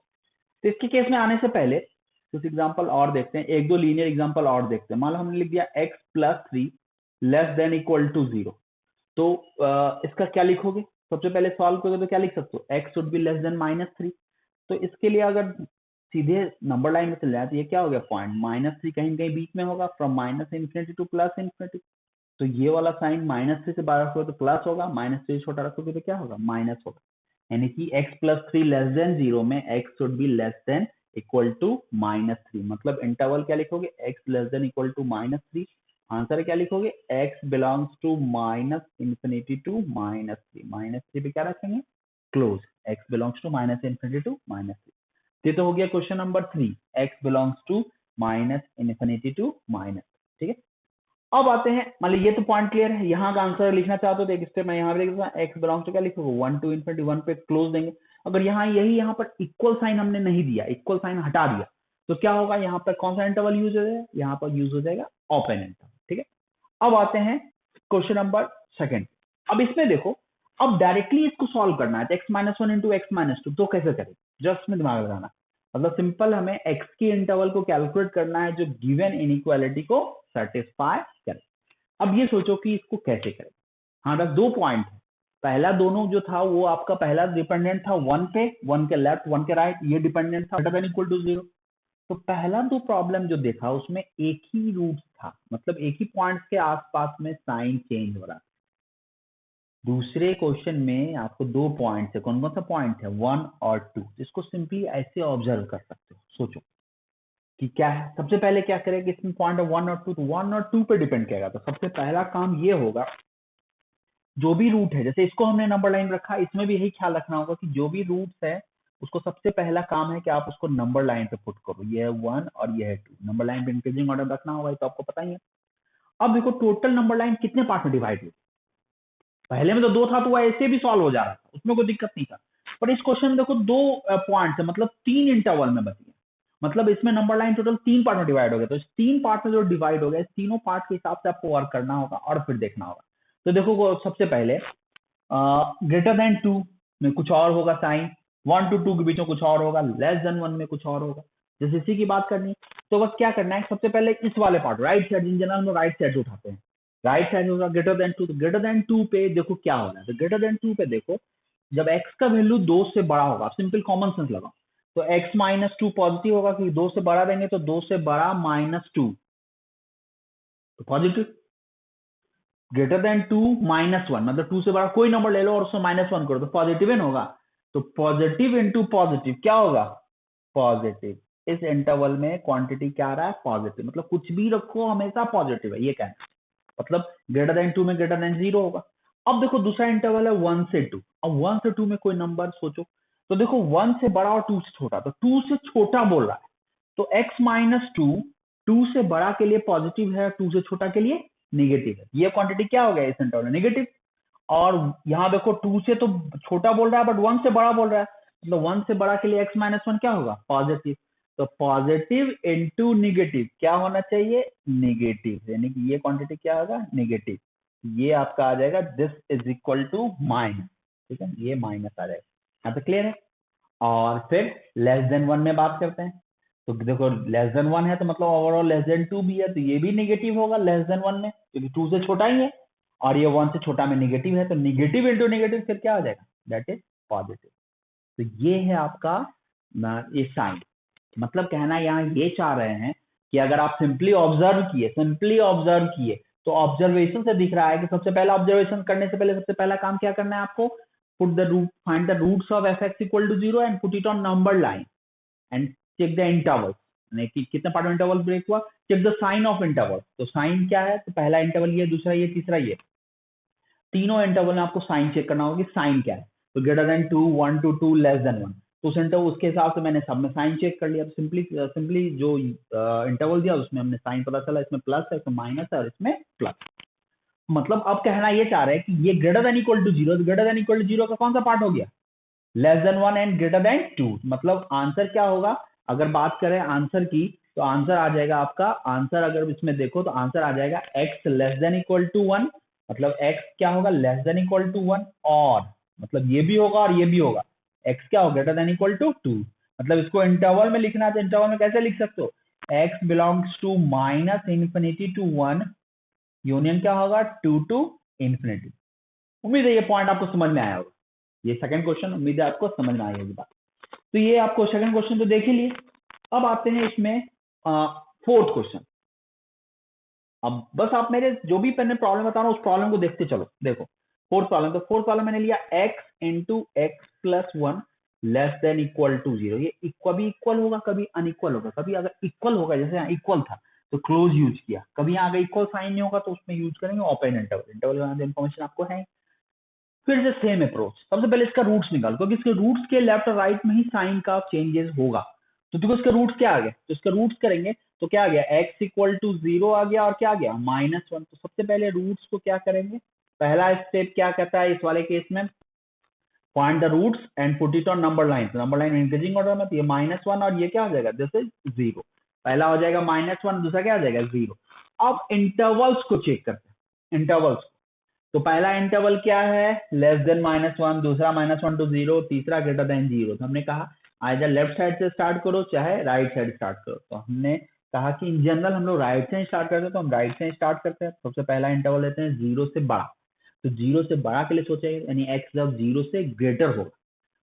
तो इसके केस में आने से पहले कुछ एग्जांपल और देखते हैं, एक दो लीनियर एग्जांपल और देखते हैं। मान लो हमने लिख दिया x plus 3 less than equal to 0, तो इसका क्या लिखोगे, सबसे पहले सॉल्व करोगे तो क्या लिख सकते हो, x should be less then minus 3। तो इसके लिए अगर सीधे नंबर लाइन में चल जाए तो ये क्या हो गया पॉइंट, -3 कहीं कहीं बीच में होगा, from minus infinity two plus infinity. तो ये वाला साइन -3 से बाहर रखोगे तो प्लस होगा, -3 छोटा रखोगे तो क्या होगा, माइनस होगा। यानी कि x प्लस 3 लेस देन 0 में x should be less than equal to -3। मतलब इंटरवल क्या लिखोगे, x less than equal to -3। Answer क्या लिखोगे, x belongs to minus infinity to -3। -3 पे क्या रखेंगे, close. x belongs to minus infinity to -3। ये तो हो गया question number 3, x belongs to minus infinity to minus. ठीक है, अब आते हैं, मतलब ये तो पॉइंट क्लियर है। यहाँ का आंसर लिखना चाहते हो तो एक स्टेप मैं यहाँ पे लिखूंगा, x बिलोंग्स टू क्या लिखोगे, 1 टू इन्फिनिटी 1 पे क्लोज देंगे। अगर यहाँ यही यहाँ पर इक्वल साइन हमने नहीं दिया, इक्वल साइन हटा दिया, तो क्या होगा, यहाँ पर कौन सा इंटरवल यूज हो जाएगा, यहाँ पर यूज हो जाएगा ओपन इंटरवल। ठीक है, अब आते हैं क्वेश्चन नंबर 2। अब इसमें देखो, अब डायरेक्टली इसको सॉल्व करना है, x minus 1 into x minus 2, तो कैसे करें, जस्ट में दिमाग लगाना। मतलब सिंपल हमें x के इंटरवल को कैलकुलेट करना है जो गिवन इनइक्वालिटी को सेटिस्फाई करे। अब ये सोचो कि इसको कैसे करें। हाँ, बस 2 पॉइंट है। पहला दोनों जो था वो आपका पहला डिपेंडेंट था 1 पे, 1 के लेफ्ट 1 के राइट, ये डिपेंडेंट था ग्रेटर देन इक्वल टू 0। तो पहला 2 प्रॉब्लम जो देखा उसमें एक ही रूट था, मतलब एक ही पॉइंट्स के आसपास में साइन चेंज हो रहा। दूसरे क्वेश्चन में आपको 2 पॉइंट्स है, कौन कौन सा पॉइंट है, 1 और 2। इसको सिंपली ऐसे ऑब्जर्व कर सकते हो। सोचो कि क्या है, सबसे पहले क्या करेगा, इसमें पॉइंट है 1 और 2, तो 1 और 2 पे डिपेंड करेगा। तो सबसे पहला काम ये होगा, जो भी रूट है, जैसे इसको हमने नंबर लाइन रखा, इसमें भी यही ख्याल रखना होगा कि जो भी रूट्स है उसको सबसे पहला काम है कि आप उसको नंबर लाइन पे पुट करो। ये है 1 और ये है 2, नंबर लाइन पे इंक्रीजिंग ऑर्डर रखना होगा, तो आपको पता ही है। अब देखो टोटल नंबर लाइन कितने पार्ट में डिवाइड हुई, पहले में तो 2 था तो वो ऐसे भी सॉल्व हो जा रहा था, उसमें कोई दिक्कत नहीं था। पर इस क्वेश्चन में देखो 2 पॉइंट्स है, मतलब 3 इंटरवल में बची है। मतलब इसमें नंबर लाइन टोटल 3 पार्ट में डिवाइड हो गया। तो इस 3 पार्ट में जो डिवाइड हो गया, इस तीनों पार्ट के हिसाब से आपको वर्क करना होगा और फिर देखना होगा। तो देखो सबसे पहले ग्रेटर देन 2 में कुछ और होगा साइन, 1 to 2 के बीच में कुछ और होगा, लेस देन 1 में कुछ और होगा। जैसे इसी की बात करनी, तो बस क्या करना है, सबसे पहले इस वाले part right side, in general में राइट साइड उठाते हैं, राइट साइड होगा ग्रेटर देन 2। तो ग्रेटर देन 2 पे देखो क्या हो रहा है, तो ग्रेटर देन 2 पे देखो, जब x का वैल्यू 2 से बड़ा होगा, सिंपल कॉमन सेंस लगाओ, तो x माइनस 2 पॉजिटिव होगा, कि 2 से बड़ा देंगे तो 2 से बड़ा -2 तो पॉजिटिव। ग्रेटर देन 2 -1, मतलब 2 से बड़ा कोई नंबर ले लो और उसमें -1 करो तो पॉजिटिव ही होगा। तो पॉजिटिव इंटू पॉजिटिव क्या होगा, पॉजिटिव। इस इंटरवल में क्वांटिटी क्या आ रहा है, पॉजिटिव। मतलब कुछ भी रखो हमेशा पॉजिटिव है, ये कहना। मतलब ग्रेटर देन 2 में ग्रेटर देन 0 होगा। अब देखो दूसरा इंटरवल है 1 से 2। अब 1 से 2 में कोई नंबर सोचो, तो देखो 1 से बड़ा और 2 से छोटा, तो 2 से छोटा बोल रहा है, तो x माइनस 2 से बड़ा के लिए पॉजिटिव है, 2 से छोटा के लिए नेगेटिव है। ये क्वांटिटी क्या हो गया इस इंटरवल में, नेगेटिव। और यहाँ देखो 2 से तो छोटा बोल रहा है बट 1 से बड़ा बोल रहा है, मतलब 1 से बड़ा के लिए x माइनस 1 क्या होगा, पॉजिटिव। तो पॉजिटिव इंटू नेगेटिव क्या होना चाहिए, नेगेटिव। यानी कि ये क्वांटिटी क्या होगा, नेगेटिव। ये आपका आ जाएगा this is equal to minus. ठीक है, ये माइनस आ जाएगा। यहाँ पे क्लियर है। और फिर लेस देन 1 में बात करते हैं, तो देखो लेस देन 1 है तो मतलब ओवरऑल लेस देन 2 भी है, तो ये भी नेगेटिव होगा लेस देन 1 में, क्योंकि 2 से छोटा ही है, और ये 1 से छोटा में नेगेटिव है, तो नेगेटिव इंटू नेगेटिव फिर क्या हो जाएगा, दैट इज पॉजिटिव। तो ये है आपका ये साइन। मतलब कहना यहाँ ये चाह रहे हैं कि अगर आप सिंपली ऑब्जर्व किए तो ऑब्जर्वेशन से दिख रहा है कि सबसे पहला ऑब्जर्वेशन करने से पहले सबसे पहला काम क्या करना है आपको, put the root, find the roots of fx equal to 0 and put it on number line and check the interval, कि कितने पार्ट में इंटरवल ब्रेक हुआ, check the sign of interval. तो साइन क्या है, तो पहला इंटरवल ये, दूसरा ये, तीसरा ये, तीनों इंटरवल में आपको साइन चेक करना होगा कि साइन क्या है। तो greater than 2, 1 to 2, less than 1, तो उस इंटरवल उसके हिसाब से मैंने सब में साइन चेक कर लिया। सिंपली जो इंटरवल दिया उसमें हमने साइन पता चला, इसमें प्लस है, इसमें माइनस है और इसमें प्लस। मतलब अब कहना ये चाह रहे हैं कि ये greater than equal to 0, greater than equal to 0 का कौन सा पार्ट हो गया, less than 1 and greater than 2। मतलब आंसर क्या होगा, अगर बात करें आंसर की, तो आंसर आ जाएगा आपका, आंसर अगर इसमें देखो तो आंसर आ जाएगा x less than equal to 1, मतलब x क्या होगा, लेस देन इक्वल टू 1, और मतलब ये भी होगा और ये भी होगा, x क्या होगा, ग्रेटर देन इक्वल टू 2। मतलब इसको इंटरवल में लिखना है तो इंटरवल में कैसे लिख सकते हो, x belongs to minus infinity to 1, union क्या होगा, 2 टू इन्फिनिटी। उम्मीद है ये पॉइंट आपको समझ में आया होगा। ये सेकंड क्वेश्चन, उम्मीद है आपको समझ में आई होगी बात। तो ये आपको सेकंड क्वेश्चन तो देख ही लिए। अब आते हैं इसमें फोर्थ क्वेश्चन। अब बस आप मेरे जो भी मैंने प्रॉब्लम बता रहा हूँ उस प्रॉब्लम को देखते चलो। देखो फोर्थ प्रॉब्लम, तो फोर्थ प्रॉब्लम मैंने लिया x into x plus one less than equal to zero. ये कभी इक्वल होगा कभी अनइक्वल होगा। कभी अगर इक्वल होगा, जैसे यहाँ इक्वल था तो क्लोज यूज किया, कभी यहाँ अगर इक्वल साइन नहीं होगा तो उसमें यूज करेंगे ओपन इंटरवल। इंटरवल का इन्फॉर्मेशन आपको है। फिर से सेम अप्रोच, सबसे पहले इसका रूट्स निकाल, क्योंकि इसके रूट्स के लेफ्ट और राइट में ही साइन का चेंजेस होगा। तो देखो इसका रूट्स क्या आ गया, तो इसका रूट्स करेंगे तो क्या आ गया, x इक्वल टू जीरो आ गया और क्या आ गया -1। तो सबसे पहले रूट्स को क्या करेंगे, पहला स्टेप क्या कहता है इस वाले केस में, find the roots and put it on number line. Number line increasing order में, तो ये -1 और ये क्या हो जाएगा, दिस इज 0। पहला हो जाएगा -1, दूसरा क्या आ जाएगा 0। अब इंटरवल्स को चेक करते हैं, इंटरवल्स। तो पहला इंटरवल क्या है, लेस देन -1, दूसरा -1 टू 0, तीसरा ग्रेटर देन 0। तो हमने कहा आइदर लेफ्ट साइड से स्टार्ट करो चाहे राइट साइड स्टार्ट करो। तो हमने कहा कि इन जनरल हम लोग राइट से स्टार्ट करते हैं, तो हम राइट से स्टार्ट करते हैं। सबसे पहला इंटरवल लेते हैं 0 से बड़ा। तो 0 से बड़ा के लिए सोचेंगे, यानी x जब 0 से ग्रेटर होगा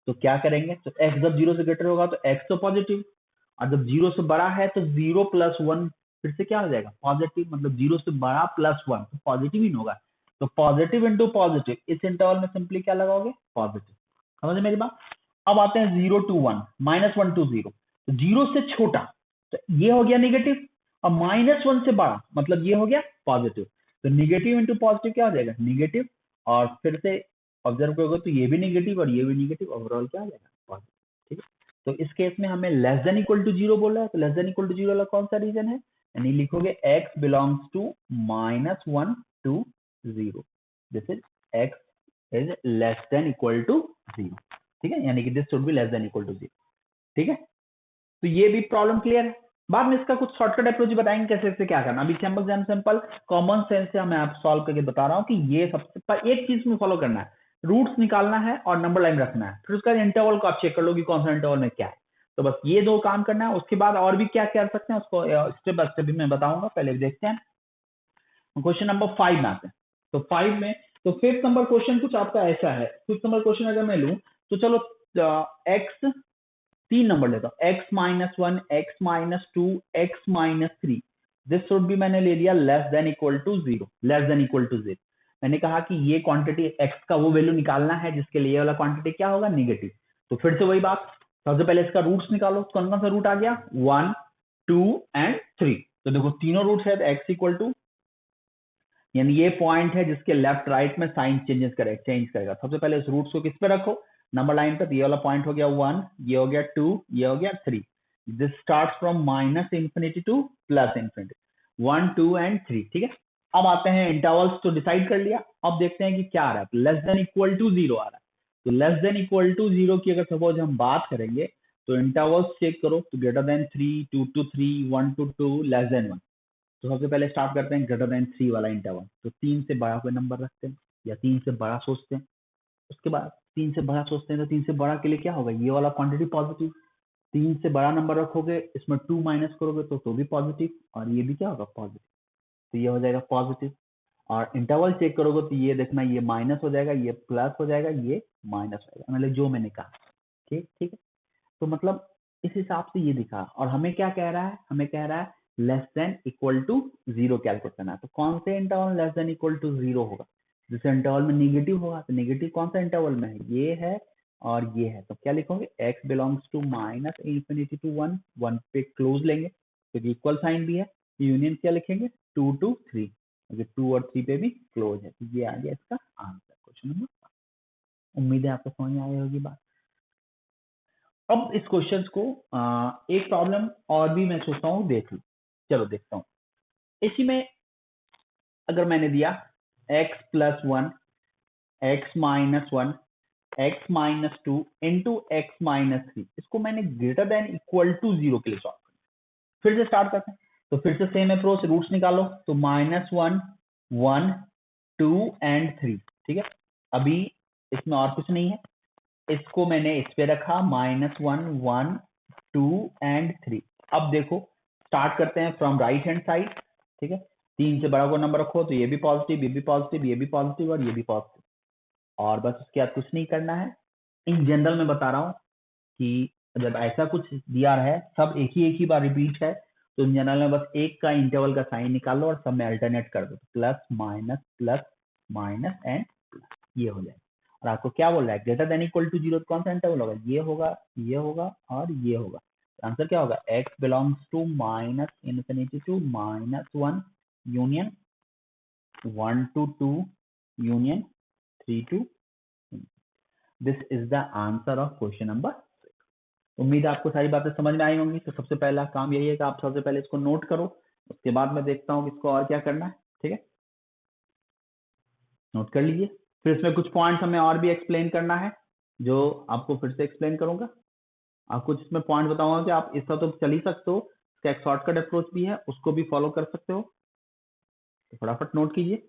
तो क्या करेंगे, तो x जब 0 से ग्रेटर होगा तो x तो पॉजिटिव, और जब 0 से बड़ा है तो 0 प्लस 1 फिर से क्या हो जाएगा पॉजिटिव, मतलब 0 से बड़ा प्लस 1 तो पॉजिटिव ही होगा। तो पॉजिटिव इंटू पॉजिटिव, इस इंटरवल में सिंपली क्या लगाओगे, पॉजिटिव। समझे मेरी बात। अब आते हैं 0 टू 1, -1 टू 0। तो 0 से छोटा तो ये हो गया नेगेटिव, और -1 से बड़ा मतलब ये हो गया पॉजिटिव। तो निगेटिव इंटू पॉजिटिव क्या हो जाएगा, निगेटिव। और फिर से ऑब्जर्व करोगे तो ये भी नेगेटिव और ये भी नेगेटिव, ओवरऑल क्या हो जाएगा पॉजिटिव। ठीक है, तो इस केस में हमें लेस देन इक्वल टू 0 बोल रहा है, तो लेस देन इक्वल टू 0 वाला कौन सा रीजन है, यानी लिखोगे x belongs to -1 to 0। This is x is less than equal to 0। ठीक है, यानी कि this should be less than equal to 0। ठीक है, तो ये भी प्रॉब्लम क्लियर है। बाद में इसका कुछ शॉर्टकट अप्रोच बताएंगे कैसे कैसे क्या करना। अभी सिंपल कॉमन सेंस से मैं आप सॉल्व करके बता रहा हूँ कि ये सबसे पर एक चीज में फॉलो करना है, रूट्स निकालना है और नंबर लाइन रखना है। फिर उसका इंटरवल को आप चेक कर लो कि कौन सा इंटरवल में क्या है। तो बस ये दो काम करना है, उसके बाद और भी क्या कर सकते हैं उसको स्टेप बाय स्टेप भी मैं बताऊंगा। पहले देखते हैं क्वेश्चन नंबर 5 में आते हैं। तो 5 में तो फिफ्थ नंबर क्वेश्चन कुछ आपका ऐसा है। फिफ्थ नंबर क्वेश्चन अगर मैं लूं तो चलो एक्स 3 नंबर लेता हूँ, x-1, x-2, x-3। This should भी मैंने ले लिया less than equal to 0, less than equal to 0। मैंने कहा कि ये क्वांटिटी x का वो वैल्यू निकालना है जिसके लिए ये वाला क्वांटिटी क्या होगा, नेगेटिव। तो फिर से वही बात, सबसे पहले इसका रूट्स निकालो। कौन कौन सा रूट आ गया, 1, 2 एंड 3। तो देखो तीनों रूट्स है, x इक्वल टू, यानी ये पॉइंट है जिसके लेफ्ट राइट में साइन चेंज करेगा। सबसे पहले इस रूट्स को किस पे रखो, नंबर लाइन पे। ये वाला पॉइंट हो गया 1, ये हो गया 2, ये हो गया 3। This start from -infinity to +infinity, 1, 2 and 3। ठीक है, अब आते हैं इंटरवल्स। तो डिसाइड कर लिया, अब देखते हैं कि क्या आ रहा है, लेस देन इक्वल टू 0 आ रहा है। तो लेस देन इक्वल टू 0 की अगर सपोज हम बात करेंगे तो इंटरवल्स चेक करो, तो greater than 3, 2 to 3, 1 to 2, less than 1। तो सबसे पहले स्टार्ट करते हैं ग्रेटर देन 3 वाला इंटरवल। तो 3 से बड़ा कोई नंबर रखते हैं या 3 से बड़ा सोचते हैं। उसके बाद 3 से बड़ा सोचते हैं तो 3 से बड़ा के लिए क्या होगा, ये वाला क्वांटिटी पॉजिटिव। 3 से बड़ा नंबर रखोगे, इसमें 2 माइनस करोगे तो भी पॉजिटिव, और ये भी क्या होगा पॉजिटिव। तो ये हो जाएगा पॉजिटिव। और इंटरवल चेक करोगे तो ये देखना, ये माइनस हो जाएगा, ये प्लस हो जाएगा, ये माइनस हो जाएगा, मतलब जो मैंने कहा। ठीक ठीक है, तो मतलब इस हिसाब से ये दिखा। और हमें क्या कह रहा है, हमें कह रहा है less than equal to 0 calculate करना है। तो कौन से interval less than equal to 0 होगा, जैसे इंटरवल में नेगेटिव होगा तो नेगेटिव कौन सा इंटरवल में है, ये है और ये है। तो क्या लिखोगे, x belongs to -infinity to 1, 1 पे क्लोज लेंगे क्योंकि इक्वल साइन भी है। यूनियन क्या लिखेंगे, 2 टू 3, क्योंकि 2 और 3 पे भी क्लोज है। तो ये आ गया इसका आंसर, क्वेश्चन नंबर। उम्मीद है आपको समझ में आई होगी बात। अब इस क्वेश्चन को एक प्रॉब्लम और भी मैं सोचता हूँ देख लूं। चलो देखता हूँ। इसी में अगर मैंने दिया x plus 1, x-1, x-2 into x-3, इसको मैंने ग्रेटर देन इक्वल टू 0 के लिए सॉल्व किया। फिर से स्टार्ट करते हैं, तो फिर से सेम अप्रोच, रूट्स निकालो। तो -1, 1, 2 एंड 3। ठीक है, अभी इसमें और कुछ नहीं है, इसको मैंने इस पे रखा, -1, 1, 2 एंड 3। अब देखो स्टार्ट करते हैं फ्रॉम राइट हैंड साइड। ठीक है, 3 से बड़ा को नंबर रखो, तो ये भी पॉजिटिव, ये भी पॉजिटिव, ये भी पॉजिटिव और ये भी पॉजिटिव। और बस उसके बाद कुछ नहीं करना है। इन जनरल में बता रहा हूँ कि जब ऐसा कुछ दिया है सब एक ही बार रिपीट है तो इन जनरल में बस एक का इंटरवल का साइन निकाल लो और सब में अल्टरनेट कर दो, प्लस माइनस एंड ये हो जाएगा। और आपको क्या बोल रहा है, ग्रेटर देन इक्वल टू 0 कौन सा इंटरवल होगा, ये होगा और ये होगा। आंसर क्या होगा, x belongs to minus infinity to -1 union 1 to 2 union 3 to। This is the answer of question number 6। उम्मीद है आपको सारी बातें समझ में आई होंगी। तो सबसे पहला काम यही है कि आप सबसे पहले इसको नोट करो, उसके बाद मैं देखता हूँ कि इसको और क्या करना है। ठीक है, नोट कर लीजिए। फिर इसमें कुछ पॉइंट्स हमें और भी एक्सप्लेन करना है जो आपको फिर से एक्सप्लेन करूंगा। आपको जिसमें पॉइंट बताऊंगा कि आप इसका तो चल ही सकते हो, इसका एक शॉर्टकट अप्रोच भी है, उसको भी फॉलो कर सकते हो। तो फटाफट नोट कीजिए।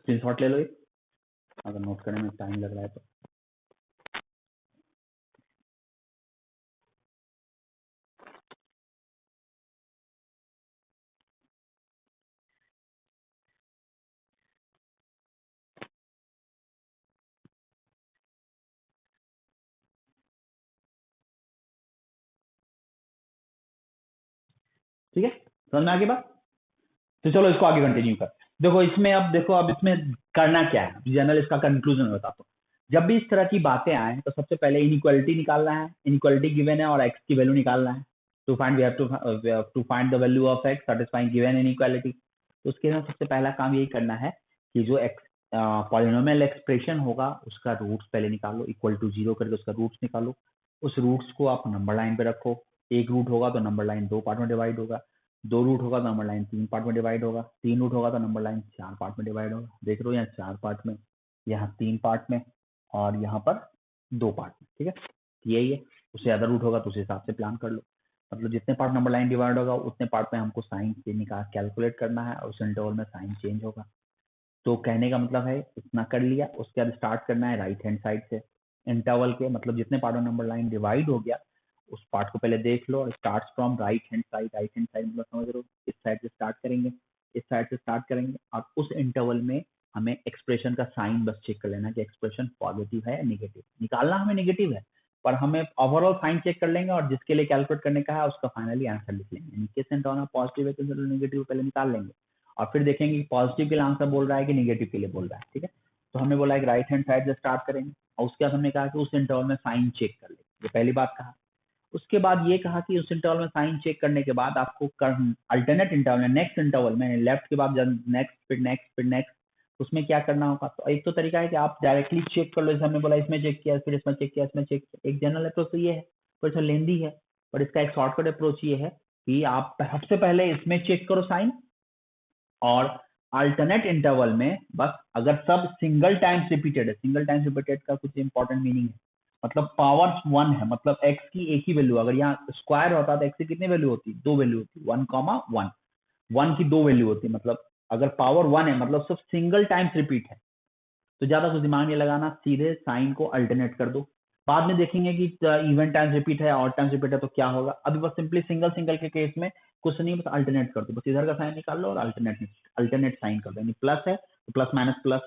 स्क्रीनशॉट ले लो एक, अगर नोट करने में टाइम लग रहा है तो। ठीक है, समझ में आ गई बात। तो चलो इसको आगे कंटिन्यू कर। देखो इसमें अब इसमें करना क्या है, जनरल इसका कंक्लूजन बताता हूँ। जब भी इस तरह की बातें आए तो सबसे पहले इनइक्वालिटी निकालना है, इनइक्वालिटी गिवन है और एक्स की वैल्यू निकालना है। To find we have to find the value of x satisfying given inequality. तो उसके लिए सबसे पहला काम यही करना है कि जो एक्स पॉलिनोमियल एक्सप्रेशन होगा उसका रूट्स पहले निकालो, इक्वल टू 0 करके उसका रूट्स निकालो। उस रूट्स को आप नंबर लाइन पे रखो। एक रूट होगा तो नंबर लाइन 2 पार्ट में डिवाइड होगा, 2 रूट होगा तो नंबर लाइन 3 पार्ट में डिवाइड होगा, 3 रूट होगा तो नंबर लाइन 4 पार्ट में डिवाइड होगा। देख रहे हो यहाँ 4 पार्ट में, यहाँ 3 पार्ट में और यहाँ पर 2 पार्ट में। ठीक है, यही है। उससे ज्यादा रूट होगा तो उस हिसाब से प्लान कर लो। मतलब जितने पार्ट नंबर लाइन डिवाइड होगा उतने पार्ट में हमको साइन से निकाल कैलकुलेट करना है और उस इंटरवल में साइन चेंज होगा। तो कहने का मतलब है इतना कर लिया, उसके बाद स्टार्ट करना है राइट हैंड साइड से। इंटरवल के मतलब जितने पार्ट में नंबर लाइन डिवाइड हो गया उस पार्ट को पहले देख लो और start from right hand side. Right hand side मतलब समझ रहे हो, इस साइड से स्टार्ट करेंगे, इस साइड से स्टार्ट करेंगे और उस इंटरवल में हमें एक्सप्रेशन का साइन बस चेक कर लेना कि एक्सप्रेशन पॉजिटिव है या निगेटिव। निकालना हमें निगेटिव है पर हमें ओवरऑल साइन चेक कर लेंगे और जिसके लिए कैलकुलेट करने का है उसका फाइनली आंसर लिख लेंगे। केस एंड टर्न पॉजिटिव है तो निगेटिव पहले निकाल लेंगे और फिर देखेंगे कि पॉजिटिव के लिए आंसर बोल रहा है कि निगेटिव के लिए बोल रहा है। ठीक है, तो हमने बोला कि राइट हैंड साइड से स्टार्ट करेंगे और उसके बाद हमने कहा कि उस इंटरवल में साइन चेक कर ले, ये पहली बात कहा। उसके बाद ये कहा कि उस इंटरवल में साइन चेक करने के बाद आपको अल्टरनेट इंटरवल में नेक्स्ट इंटरवल में लेफ्ट के बाद नेक्स्ट फिर नेक्स्ट फिर नेक्स्ट उसमें क्या करना होगा। तो एक तो तरीका है कि आप डायरेक्टली चेक कर लो, जैसे हमने बोला इसमें चेक किया फिर इसमें चेक किया इसमें चेक किया। एक जनरल अप्रोच तो ये है पर इसमें लेंदी है, पर इसका एक शॉर्टकट अप्रोच ये है कि आप सबसे पहले इसमें चेक करो साइन और अल्टरनेट इंटरवल में बस अगर सब सिंगल टाइम्स रिपीटेड है, सिंगल टाइम्स रिपीटेड का कुछ इंपॉर्टेंट मीनिंग है, मतलब पावर 1 है, मतलब एक्स की एक ही वैल्यू, अगर यहाँ स्क्वायर होता तो एक्स की कितनी वैल्यू होती, 2 वैल्यू होती, 1,1 1 की 2 वैल्यू होती। मतलब अगर पावर 1 है मतलब सब सिंगल टाइम्स रिपीट है तो ज्यादा कुछ दिमाग नहीं लगाना, सीधे साइन को अल्टरनेट कर दो। बाद में देखेंगे कि इवन टाइम्स रिपीट है और टाइम्स रिपीट है तो क्या होगा। अभी बस सिंपली सिंगल सिंगल के केस में कुछ नहीं, बस अल्टरनेट कर दो, बस इधर का साइन निकाल लो और अल्टरनेट साइन कर दो। यानी प्लस है तो प्लस माइनस प्लस,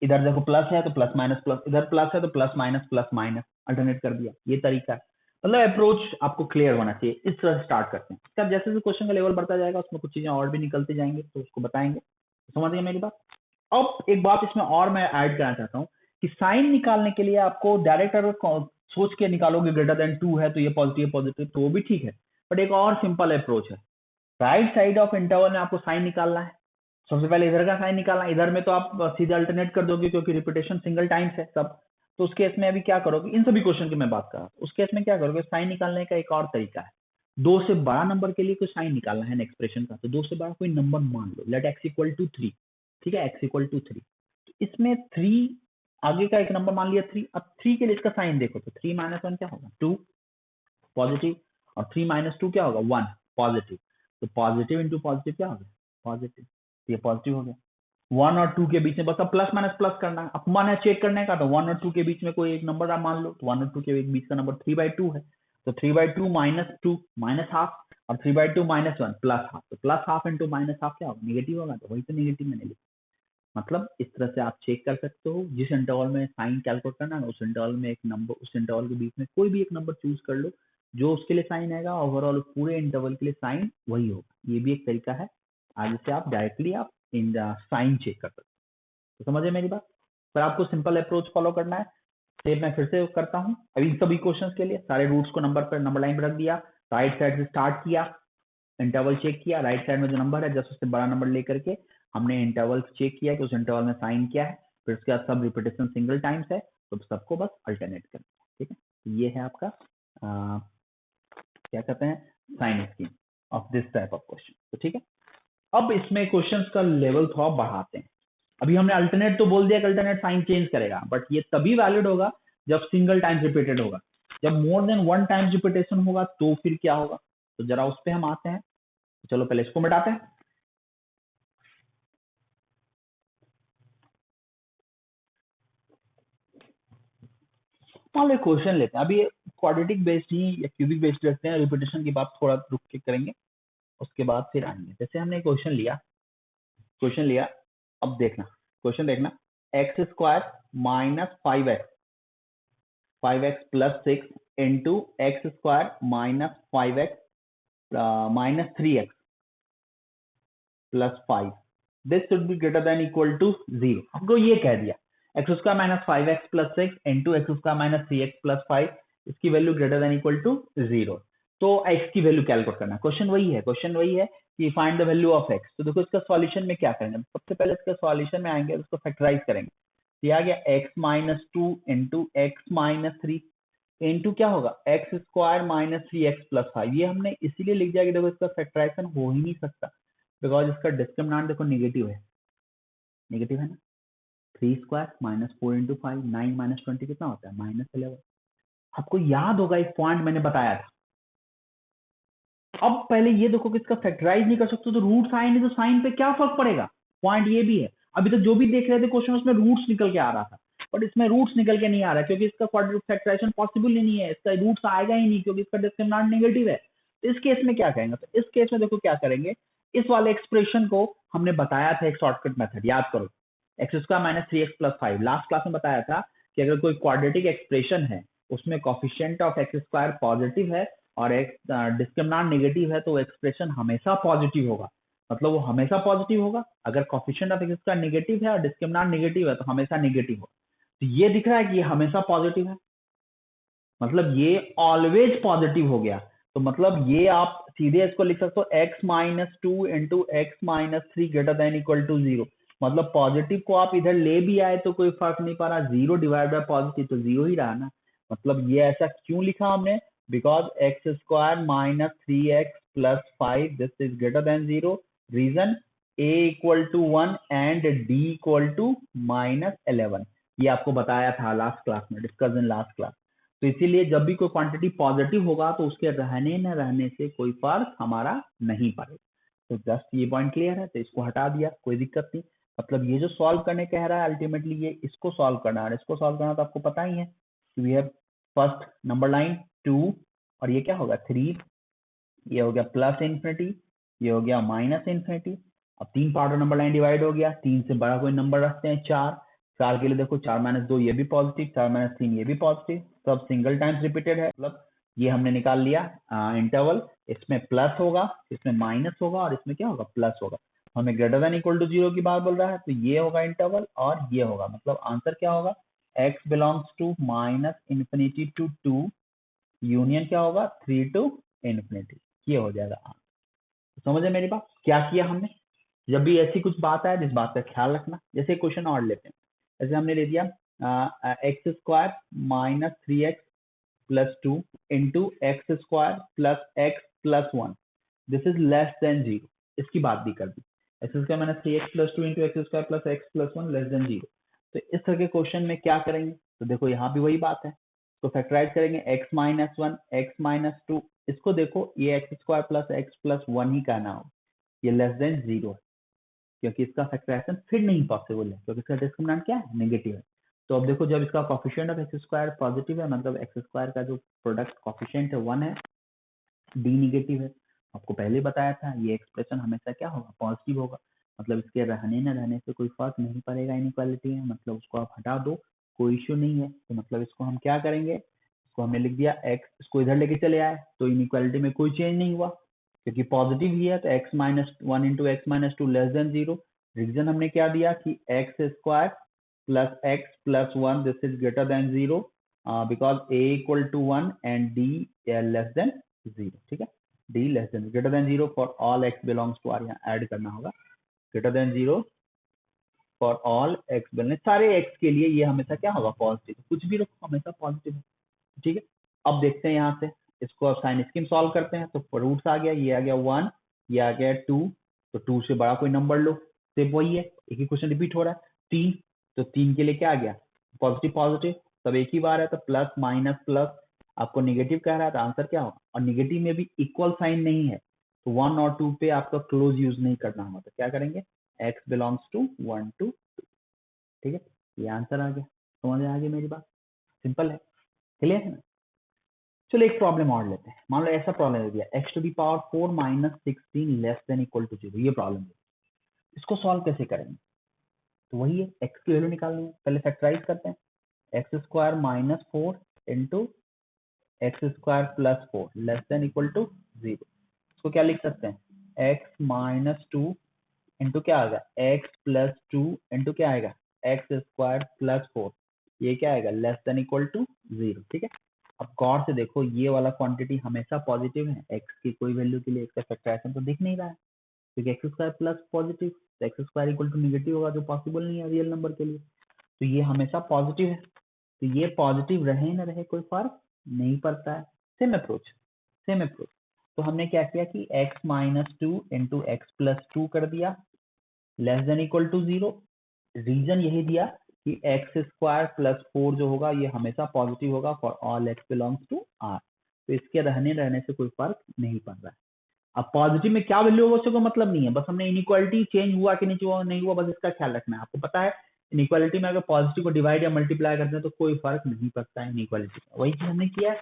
इधर देखो प्लस है तो प्लस माइनस प्लस, इधर प्लस है तो प्लस माइनस अल्टरनेट कर दिया। ये तरीका है, मतलब अप्रोच आपको क्लियर होना चाहिए। इस तरह से स्टार्ट करते हैं, इसका जैसे जैसे क्वेश्चन का लेवल बढ़ता जाएगा उसमें कुछ चीजें और भी निकलती जाएंगे तो उसको बताएंगे। समझ गए मेरी बात। अब एक बात इसमें और मैं ऐड करना चाहता हूँ कि साइन निकालने के लिए आपको डायरेक्ट अगर सोच के निकालोगे ग्रेटर देन 2 है तो ये पॉजिटिव तो वो भी ठीक है, बट एक और सिंपल अप्रोच है। राइट साइड ऑफ इंटरवल में आपको साइन निकालना है। सबसे पहले इधर का साइन निकालना है, इधर में तो आप सीधे अल्टरनेट कर दोगे क्योंकि रिपीटेशन सिंगल टाइम्स है सब। तो उस केस में अभी क्या करोगे, इन सभी क्वेश्चन की मैं बात कर रहा हूँ, उस केस में क्या करोगे, साइन निकालने का एक और तरीका है। 2 से बड़ा नंबर के लिए कोई साइन निकालना है एक्सप्रेशन का, तो 2 से बड़ा कोई नंबर मान लो, लेट एक्स इक्वल टू 3। ठीक है, एक्स इक्वल टू 3, इसमें 3 आगे का एक नंबर मान लिया 3। अब 3 के लिए इसका साइन देखो तो 3 - 1 क्या होगा, 2 पॉजिटिव, और 3 - 2 क्या होगा, 1 पॉजिटिव। तो पॉजिटिव इंटू पॉजिटिव क्या होगा, पॉजिटिव, ये पॉजिटिव हो गया। 1 और 2 के बीच में बस अब प्लस माइनस प्लस करना है। अब मन है चेक करने का, तो 1 और 2 के बीच में कोई एक नंबर आप मान लो, तो 1 और 2 के बीच का नंबर 3/2 है, तो 3/2 -2 माइनस हाफ, और 3/2 -1 प्लस हाफ, तो plus half into minus half क्या होगा, निगेटिव होगा, तो वही तो निगेटिव मैंने लिखा। मतलब इस तरह से आप चेक कर सकते हो, जिस इंटरवल में साइन कैलकुलेट करना है उस इंटरवल में एक नंबर, उस इंटरवल के बीच में कोई भी एक नंबर चूज कर लो, जो उसके लिए साइन आएगा, ओवरऑल पूरे इंटरवल के लिए साइन वही होगा। ये भी एक तरीका है, आज से आप डायरेक्टली आप इन साइन चेक कर सकते हो। तो समझे मेरी बात। पर आपको सिंपल अप्रोच फॉलो करना है। तो मैं फिर से करता हूँ, अभी सभी क्वेश्चंस के लिए सारे रूट्स को नंबर पर नंबर लाइन पर रख दिया, राइट साइड से स्टार्ट किया, इंटरवल चेक किया, राइट साइड में जो नंबर है जस्ट उससे बड़ा नंबर लेकर के हमने इंटरवल चेक किया कि उस इंटरवल में साइन क्या है, फिर उसके बाद सब रिपीटेशन सिंगल टाइम्स है, तो सबको बस अल्टरनेट करना है। ठीक है, ये है आपका क्या कहते हैं, sign scheme of this type of question. तो ठीक है, अब इसमें क्वेश्चंस का लेवल थोड़ा बढ़ाते हैं। अभी हमने अल्टरनेट तो बोल दिया कि अल्टरनेट साइन चेंज करेगा, बट ये तभी वैलिड होगा जब सिंगल टाइम्स रिपीटेड होगा। जब मोर देन 1 टाइम्स रिपीटेशन होगा तो फिर क्या होगा, तो जरा उस पर हम आते हैं। चलो पहले इसको मिटाते हैं। मान लो क्वेश्चन लेते हैं, अभी क्वाड्रेटिक बेस्ड ही या क्यूबिक बेस्ड रखते हैं, रिपीटेशन की बात थोड़ा रुक के करेंगे, उसके बाद फिर आएंगे। जैसे हमने क्वेश्चन लिया, अब देखना क्वेश्चन देखना, x² minus 5x plus 6 into x² minus 5x minus 3x plus 5, this should be greater than equal to 0। हमको ये कह दिया x² minus 5x plus 6 into x² minus 3x plus 5, इसकी value greater than equal to 0। तो x की वैल्यू कैलकुलेट करना, क्वेश्चन वही है कि find the value of x। तो देखो इसका सॉल्यूशन में क्या करेंगे, सबसे पहले इसका सॉल्यूशन में आएंगे, उसको फैक्टराइज करेंगे। दिया गया x minus 2 into x minus 3 into क्या होगा x² माइनस 3x प्लस 5। ये हमने इसीलिए लिख दिया कि देखो इसका फैक्टराइजेशन हो ही नहीं सकता, बिकॉज इसका डिस्क्रिमिनेंट देखो नेगेटिव है ना। 3² माइनस 4 इंटू 5 9 माइनस 20 कितना होता है -11। आपको याद होगा एक पॉइंट मैंने बताया था। अब पहले ये देखो कि इसका फैक्टराइज नहीं कर सकते तो रूट्स आए नहीं तो साइन पे क्या फर्क पड़ेगा, पॉइंट ये भी है। अभी तक जो भी देख रहे थे क्वेश्चन उसमें रूट्स निकल के आ रहा था, बट इसमें रूट्स निकल के नहीं आ रहा क्योंकि इसका फैक्टराइजेशन पॉसिबल ही नहीं है, इसका रूट्स आएगा ही नहीं क्योंकि इसका डिस्क्रिमिनेंट नेगेटिव है। तो इस केस में क्या करेंगे, तो इस केस में देखो क्या करेंगे, इस वाले एक्सप्रेशन को हमने बताया था एक शॉर्टकट मेथड, याद करो, x² minus 3x plus 5 last class में बताया था कि अगर कोई क्वाड्रेटिक एक्सप्रेशन है उसमें कोफिशिएंट ऑफ x² पॉजिटिव है और एक्स डिस्क्रिमिनेंट नेगेटिव है, तो वो एक्सप्रेशन हमेशा पॉजिटिव होगा। मतलब वो हमेशा पॉजिटिव होगा। अगर कोफिशिएंट ऑफ x² नेगेटिव है और डिस्क्रिमिनेंट नेगेटिव है तो हमेशा नेगेटिव होगा। तो ये दिख रहा है कि ये हमेशा पॉजिटिव है, मतलब ये ऑलवेज पॉजिटिव हो गया। तो मतलब ये आप सीधे इसको लिख सकते हो x minus 2 into x minus 3 greater than equal to 0। मतलब पॉजिटिव को आप इधर ले भी आए तो कोई फर्क नहीं पड़ रहा, 0 डिवाइड बाय पॉजिटिव तो 0 ही रहा ना। मतलब ये ऐसा क्यों लिखा हमने, because x² minus 3x plus 5 this is greater than 0। Reason a equal to 1 and d equal to -11। ये आपको बताया था लास्ट क्लास में, डिस्कस इन लास्ट क्लास। तो इसीलिए जब भी कोई क्वांटिटी पॉजिटिव होगा तो उसके रहने न रहने से कोई फर्क हमारा नहीं पड़ेगा। तो जस्ट ये पॉइंट क्लियर है, तो इसको हटा दिया, कोई दिक्कत नहीं। मतलब ये जो सॉल्व करने कह रहा है अल्टीमेटली ये इसको सॉल्व करना है, और इसको सॉल्व करना तो आपको पता ही है कि we have first number line 2 और ये क्या होगा 3, ये हो गया प्लस इन्फिनिटी, ये हो गया माइनस इन्फिनिटी। अब 3 part of number line divide हो गया, 3 से बड़ा कोई नंबर रखते हैं 4, 4 के लिए देखो 4 माइनस 2 ये भी पॉजिटिव, 4 माइनस 3 ये भी पॉजिटिव, सब सिंगल टाइम्स रिपीटेड है। मतलब ये हमने निकाल लिया इंटरवल, इसमें प्लस होगा, इसमें माइनस होगा और इसमें क्या होगा प्लस होगा। हमें ग्रेटर देन इक्वल टू 0 की बात बोल रहा है, तो ये होगा इंटरवल और ये होगा, मतलब आंसर क्या होगा x belongs to minus infinity to 2 union क्या होगा 3 टू इन्फिनिटी। ये हो जाएगा आंसर। समझे मेरी बात, क्या किया हमने। जब भी ऐसी कुछ बात आए, इस बात का ख्याल रखना। जैसे क्वेश्चन और लेते हैं, जैसे हमने ले दिया x² minus 3x plus 2 into x² plus x plus 1, this is less than 0। इसकी बात भी कर दी, x² minus 3x plus 2 into x² plus x plus 1 less than 0। तो इस तरह के क्वेश्चन में क्या करेंगे, तो देखो यहाँ भी वही बात है, तो फैक्टराइज करेंगे x माइनस 1 x माइनस 2, इसको देखो ये x² प्लस x प्लस 1 ही कहना हो, ये लेस देन 0 है क्योंकि इसका फैक्टराइजेशन फिर नहीं पॉसिबल है, क्योंकि इसका डिस्क्रिमिनेंट क्या है, नेगेटिव है। तो अब देखो, जब इसका coefficient of x square positive है, मतलब एक्स स्क्वायर का जो प्रोडक्ट कॉफिशिएंट है 1 है, डी निगेटिव है। आपको पहले बताया था ये एक्सप्रेशन हमेशा क्या होगा, पॉजिटिव होगा। मतलब इसके रहने न रहने से कोई फर्क नहीं पड़ेगा इनइक्वालिटी में, मतलब उसको आप हटा दो, कोई इश्यू नहीं है। तो मतलब इसको हम क्या करेंगे, इसको हमने लिख दिया एक्स, इसको इधर लेके चले आए तो इनइक्वालिटी में कोई चेंज नहीं हुआ, क्योंकि पॉजिटिव ही है। तो x minus one into x minus two less than zero. Reason हमने क्या दिया कि x square plus x plus one this is greater than zero, because a equal to 1 and d less than zero. ठीक है, d less than greater than zero for all x belongs to r, यहाँ ऐड करना होगा, greater than zero for all x belong, सारे x के लिए ये हमेशा क्या होगा, पॉजिटिव। कुछ भी रखो हमेशा पॉजिटिव है। ठीक है, अब देखते हैं यहाँ से इसको, अब साइन स्कीम सॉल्व करते हैं। तो रूट्स आ गया, ये आ गया 1, ये आ गया 2, तो 2 से बड़ा कोई नंबर लो, सिर्फ वही है, एक ही क्वेश्चन रिपीट हो रहा है। 3, तो 3 के लिए क्या आ गया, पॉजिटिव पॉजिटिव, सब एक ही बार है, तो प्लस माइनस प्लस, आपको निगेटिव कह रहा है तो आंसर क्या होगा। और निगेटिव में भी इक्वल साइन नहीं है, तो 1 और 2 पे आपका क्लोज यूज नहीं करना होगा, तो क्या करेंगे, x बिलोंग्स टू 1 to 2। ठीक है, ये आंसर आ गया। समझ में आ गई मेरी बात, सिंपल है, क्लियर है ना। चलो एक प्रॉब्लम और लेते हैं। मान लो ऐसा प्रॉब्लम दे दिया, x to the power 4 minus 16 less than equal to 0, ये प्रॉब्लम है। इसको सॉल्व कैसे करेंगे, तो वही है, x की वैल्यू निकालनी है। पहले फैक्टराइज करते हैं, x square minus 4 into x square plus 4 less than equal to 0। इसको क्या लिख सकते हैं, x माइनस 2 इंटू क्या आएगा, x प्लस 2 इंटू क्या आएगा, एक्स स्क्वायर प्लस 4, ये क्या आएगा, लेस देन इक्वल टू 0। ठीक है, अब गौर से देखो, ये वाला क्वांटिटी हमेशा पॉजिटिव है, x की कोई वैल्यू के लिए इसका फैक्टराइजेशन तो दिख नहीं रहा है, क्योंकि एक्स स्क्वायर प्लस पॉजिटिव, तो x square equal to negative होगा, जो पॉसिबल नहीं है रियल नंबर के लिए। तो ये हमेशा पॉजिटिव है, तो ये पॉजिटिव रहे ना रहे कोई फर्क नहीं पड़ता है। Same approach, same approach. तो हमने क्या किया कि x minus 2 into x plus 2 कर दिया, less than equal to 0। Reason यही दिया कि एक्स स्क्वायर प्लस 4 जो होगा ये हमेशा पॉजिटिव होगा for all x belongs to r, तो इसके रहने से कोई फर्क नहीं पड़ रहा है। अब पॉजिटिव में क्या वैल्यू होगा उससे कोई मतलब नहीं है, बस हमने इनइक्वालिटी चेंज हुआ कि नहीं हुआ बस इसका ख्याल रखना है। आपको पता है इनइक्वालिटी में अगर पॉजिटिव को डिवाइड या मल्टीप्लाई करते हैं तो कोई फर्क नहीं पड़ता है इनइक्वालिटी का, वही चीज हमने किया है।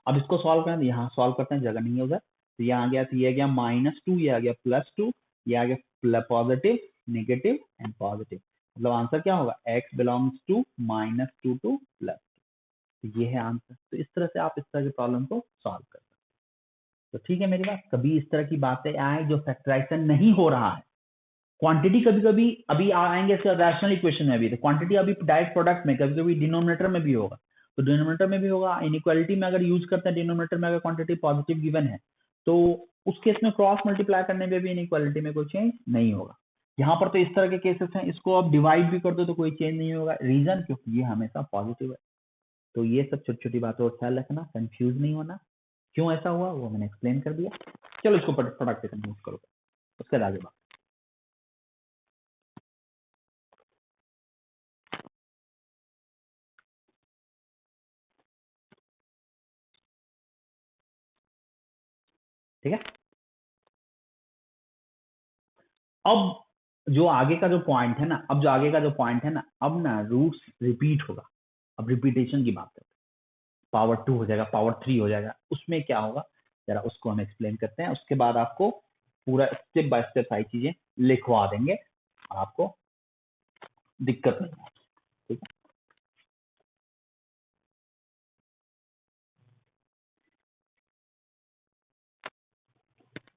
अब इसको सॉल्व करें, यहाँ सॉल्व करते हैं, जगह नहीं है उधर, तो ये आ गया, तो ये आ गया -2, ये आ गया +2, ये आ गया पॉजिटिव नेगेटिव एंड पॉजिटिव, मतलब आंसर क्या होगा, x बिलोंग्स टू -2 टू +2। तो ये है आंसर। तो इस तरह से आप इस तरह के प्रॉब्लम को सॉल्व कर सकते हैं। तो ठीक है मेरी बात, कभी इस तरह की बातें आए जो फैक्टराइजेशन नहीं हो रहा है, क्वांटिटी कभी कभी अभी आएंगे इसका रैशनल इक्वेशन में भी, तो क्वांटिटी अभी डायरेक्ट प्रोडक्ट में कभी कभी डिनोमिनेटर में भी होगा, तो डिनोमिनेटर में भी होगा। इनइक्वालिटी में अगर यूज करते हैं डिनोमिनेटर में अगर क्वांटिटी पॉजिटिव गिवन है, तो उस केस में क्रॉस मल्टीप्लाई करने में भी इनइक्वालिटी में कोई चेंज नहीं होगा। यहाँ पर तो इस तरह के केसेस हैं, इसको आप डिवाइड भी कर दो तो कोई चेंज नहीं होगा, रीजन क्योंकि ये हमेशा पॉजिटिव है। तो ये सब छोटी छोटी बातों का ख्याल रखना, कंफ्यूज नहीं होना, क्यों ऐसा हुआ वो मैंने एक्सप्लेन कर दिया। चलो इसको प्रोडक्ट से कंफ्यूज करो, उसके बाद आगे बात। ठीक है, अब जो आगे का जो पॉइंट है ना, अब ना रूट्स रिपीट होगा। अब रिपीटेशन की बात करते हैं, पावर 2 हो जाएगा, पावर 3 हो जाएगा, उसमें क्या होगा जरा उसको हम एक्सप्लेन करते हैं, उसके बाद आपको पूरा स्टेप बाय स्टेप सारी चीजें लिखवा देंगे, आपको दिक्कत नहीं है। ठीक है,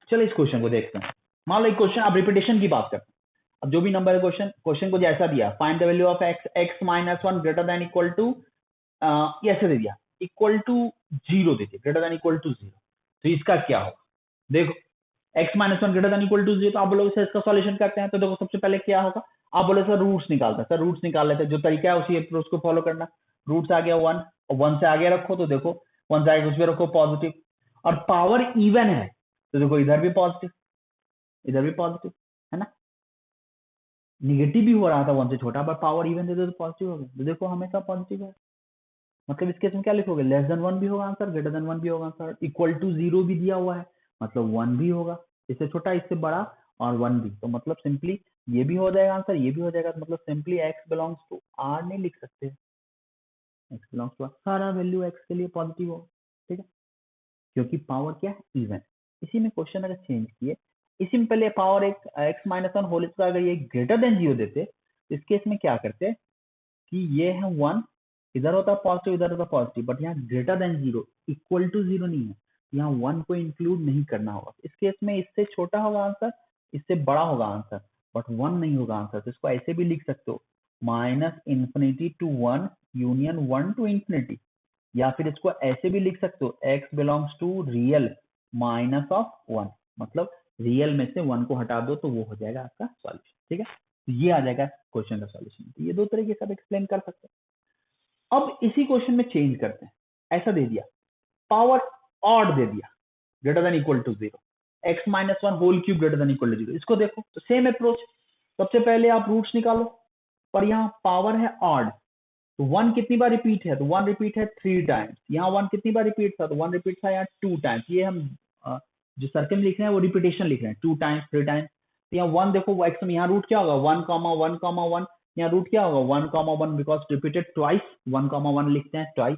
चलो इस क्वेश्चन को देखते हैं। मान लो एक क्वेश्चन, आप रिपीटेशन की बात करते हैं। अब जो भी नंबर है क्वेश्चन को जैसा दिया, find the value of x minus 1 greater than equal to, ऐसे दे दिया, इक्वल टू 0 दे दिया, ग्रेटर देन इक्वल टू 0, तो इसका क्या होगा, देखो x minus 1 greater than equal to 0, तो आप बोलोगे सर इसका सॉल्यूशन करते हैं, तो देखो सबसे पहले क्या होगा, आप बोले सर रूट्स निकालते हैं, सर रूट्स निकाल लेते हैं, जो तरीका है उसी अप्रोच को फॉलो करना। रूट्स आ गया 1, और 1 से आगे रखो, तो देखो 1 से आगे कुछ भी रखो पॉजिटिव, और पावर इवन है तो देखो इधर भी पॉजिटिव, इधर भी पॉजिटिव, है ना। निगेटिव भी हो रहा था 1 से छोटा, पर पावर इवन दे दो तो पॉजिटिव हो गया, तो देखो हमेशा पॉजिटिव है। मतलब इस केस में क्या लिखोगे, लेस देन 1 भी होगा आंसर, ग्रेटर देन 1 भी होगा आंसर, इक्वल टू 0 भी दिया हुआ है मतलब 1 भी होगा, इससे छोटा इससे बड़ा, और 1 भी, तो मतलब सिंपली ये भी हो जाएगा आंसर, ये भी हो जाएगा, तो मतलब simply x belongs to r नहीं लिख सकते, x बिलोंग्स टू r, सारा वैल्यू x के लिए पॉजिटिव हो, ठीक है, क्योंकि पावर क्या है, इवन। इसी में क्वेश्चन अगर चेंज किए, इसी में पहले पावर एक x minus one whole square अगर ये ग्रेटर देन 0 देते, इस केस में क्या करते कि ये है 1, इधर होता पॉजिटिव, इधर होता पॉजिटिव, बट यहाँ ग्रेटर देन 0 इक्वल टू 0 नहीं है, यहाँ 1 को इंक्लूड नहीं करना होगा। इस केस में इससे छोटा होगा आंसर, इससे बड़ा होगा आंसर, बट 1 नहीं होगा आंसर। तो इसको ऐसे भी लिख सकते हो, minus infinity to 1 union 1 to infinity, या फिर इसको ऐसे भी लिख सकते हो, x belongs to real minus of 1, मतलब रियल में से 1 को हटा दो तो वो हो जाएगा आपका सॉल्यूशन, ठीक है। तो ये आ जाएगा क्वेश्चन का सॉल्यूशन। तो ये दो तरीके से आप एक्सप्लेन कर सकते हैं। अब इसी क्वेश्चन में चेंज करते हैं, ऐसा दे दिया, पावर ऑड दे दिया, greater than equal to 0, x minus one whole cube greater than equal to 0। इसको देखो तो सेम अप्रोच, सबसे पहले आप रूट्स निकालो, पर यहाँ पावर है ऑड, तो 1 कितनी बार रिपीट है, तो 1 रिपीट है 3 टाइम्स, यहाँ 1 कितनी बार रिपीट था, तो 1 रिपीट था यहाँ 2 टाइम्स। ये हम जो सर्कल में लिख रहे हैं वो रिपीटेशन लिख रहे हैं, 2 टाइम्स 3 टाइम्स। तो यहाँ 1 देखो, वो एक्स में यहाँ रूट क्या होगा, 1,1,1, यहाँ रूट क्या होगा 1,1, बिकॉज रिपीटेड ट्वाइस, 1,1 लिखते हैं ट्वाइस।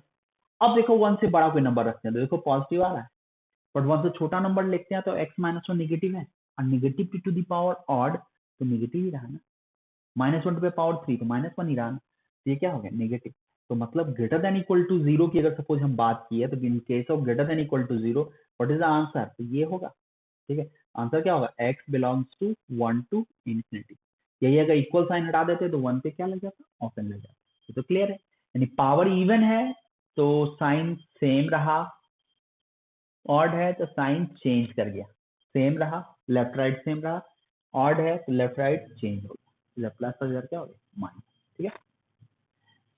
अब देखो 1 से बड़ा कोई नंबर रखते हैं, तो देखो पॉजिटिव आ रहा है, बट 1 से छोटा नंबर लिखते हैं तो x माइनस वन निगेटिव है, और negative to the power odd तो निगेटिव ही रहा ना, माइनस वन टू पावर 3 तो माइनस वन ही रहा ना, तो ये क्या हो गया नेगेटिव। तो मतलब ग्रेटर देन इक्वल टू 0 की अगर सपोज हम बात की है, तो in case of greater than equal to 0 what is the answer, तो ये होगा, ठीक है। आंसर क्या होगा, x belongs to 1 to infinity. यही अगर इक्वल साइन हटा देते तो 1 पे क्या लग जाता, ऑप्शन लग जाता। ये तो क्लियर है, यानी पावर इवन है तो साइन सेम रहा, ऑड है तो साइन चेंज कर गया, सेम रहा, लेफ्ट राइट सेम रहा, ऑड है तो लेफ्ट राइट चेंज हो गया, प्लस का क्या हो गया माइनस, ठीक है।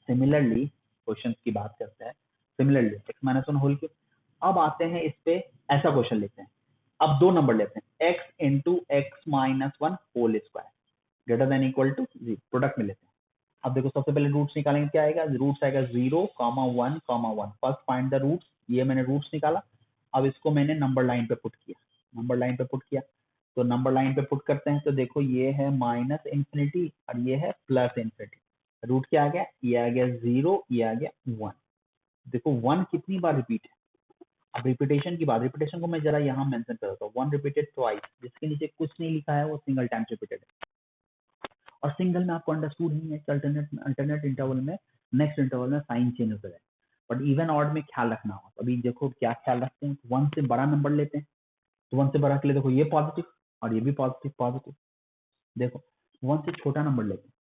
सिमिलरली क्वेश्चन की बात करते हैं, similarly x minus one whole cube. अब आते हैं इस पे, ऐसा क्वेश्चन लेते हैं, अब दो नंबर लेते हैं, x into x minus one whole square greater than equal to 0, product में लेते हैं। अब देखो सबसे पहले रूट्स निकालेंगे, क्या आएगा, रूट्स आएगा 0, 1, 1, फर्स्ट फाइंड द रूट्स, ये मैंने रूट्स निकाला। अब इसको मैंने नंबर लाइन पे पुट किया, नंबर लाइन पे पुट किया, तो नंबर लाइन पे पुट करते हैं, तो देखो ये है माइनस इंफिनिटी और ये है प्लस इंफिनिटी, रूट क्या आ गया, ये आ गया 0, ये आ गया 1। देखो 1 कितनी बार रिपीट है, अब रिपीटेशन की बात, रिपीटेशन को मैं जरा यहाँ मेंशन कर देता हूँ, 1 रिपीटेड ट्वाइस, जिसके नीचे कुछ नहीं लिखा है वो सिंगल टाइम्स रिपीटेड है, और सिंगल में आपको अंडरस्टूड नहीं है, अल्टरनेट इंटरवल में, नेक्स्ट इंटरवल में साइन चेंज होता है, बट इवन ऑड में ख्याल रखना होगा। अभी देखो क्या ख्याल रखते हैं, 1 से बड़ा नंबर लेते हैं, तो 1 से बड़ा के लिए देखो ये पॉजिटिव और ये भी पॉजिटिव पॉजिटिव, देखो 1 से छोटा नंबर लेते हैं,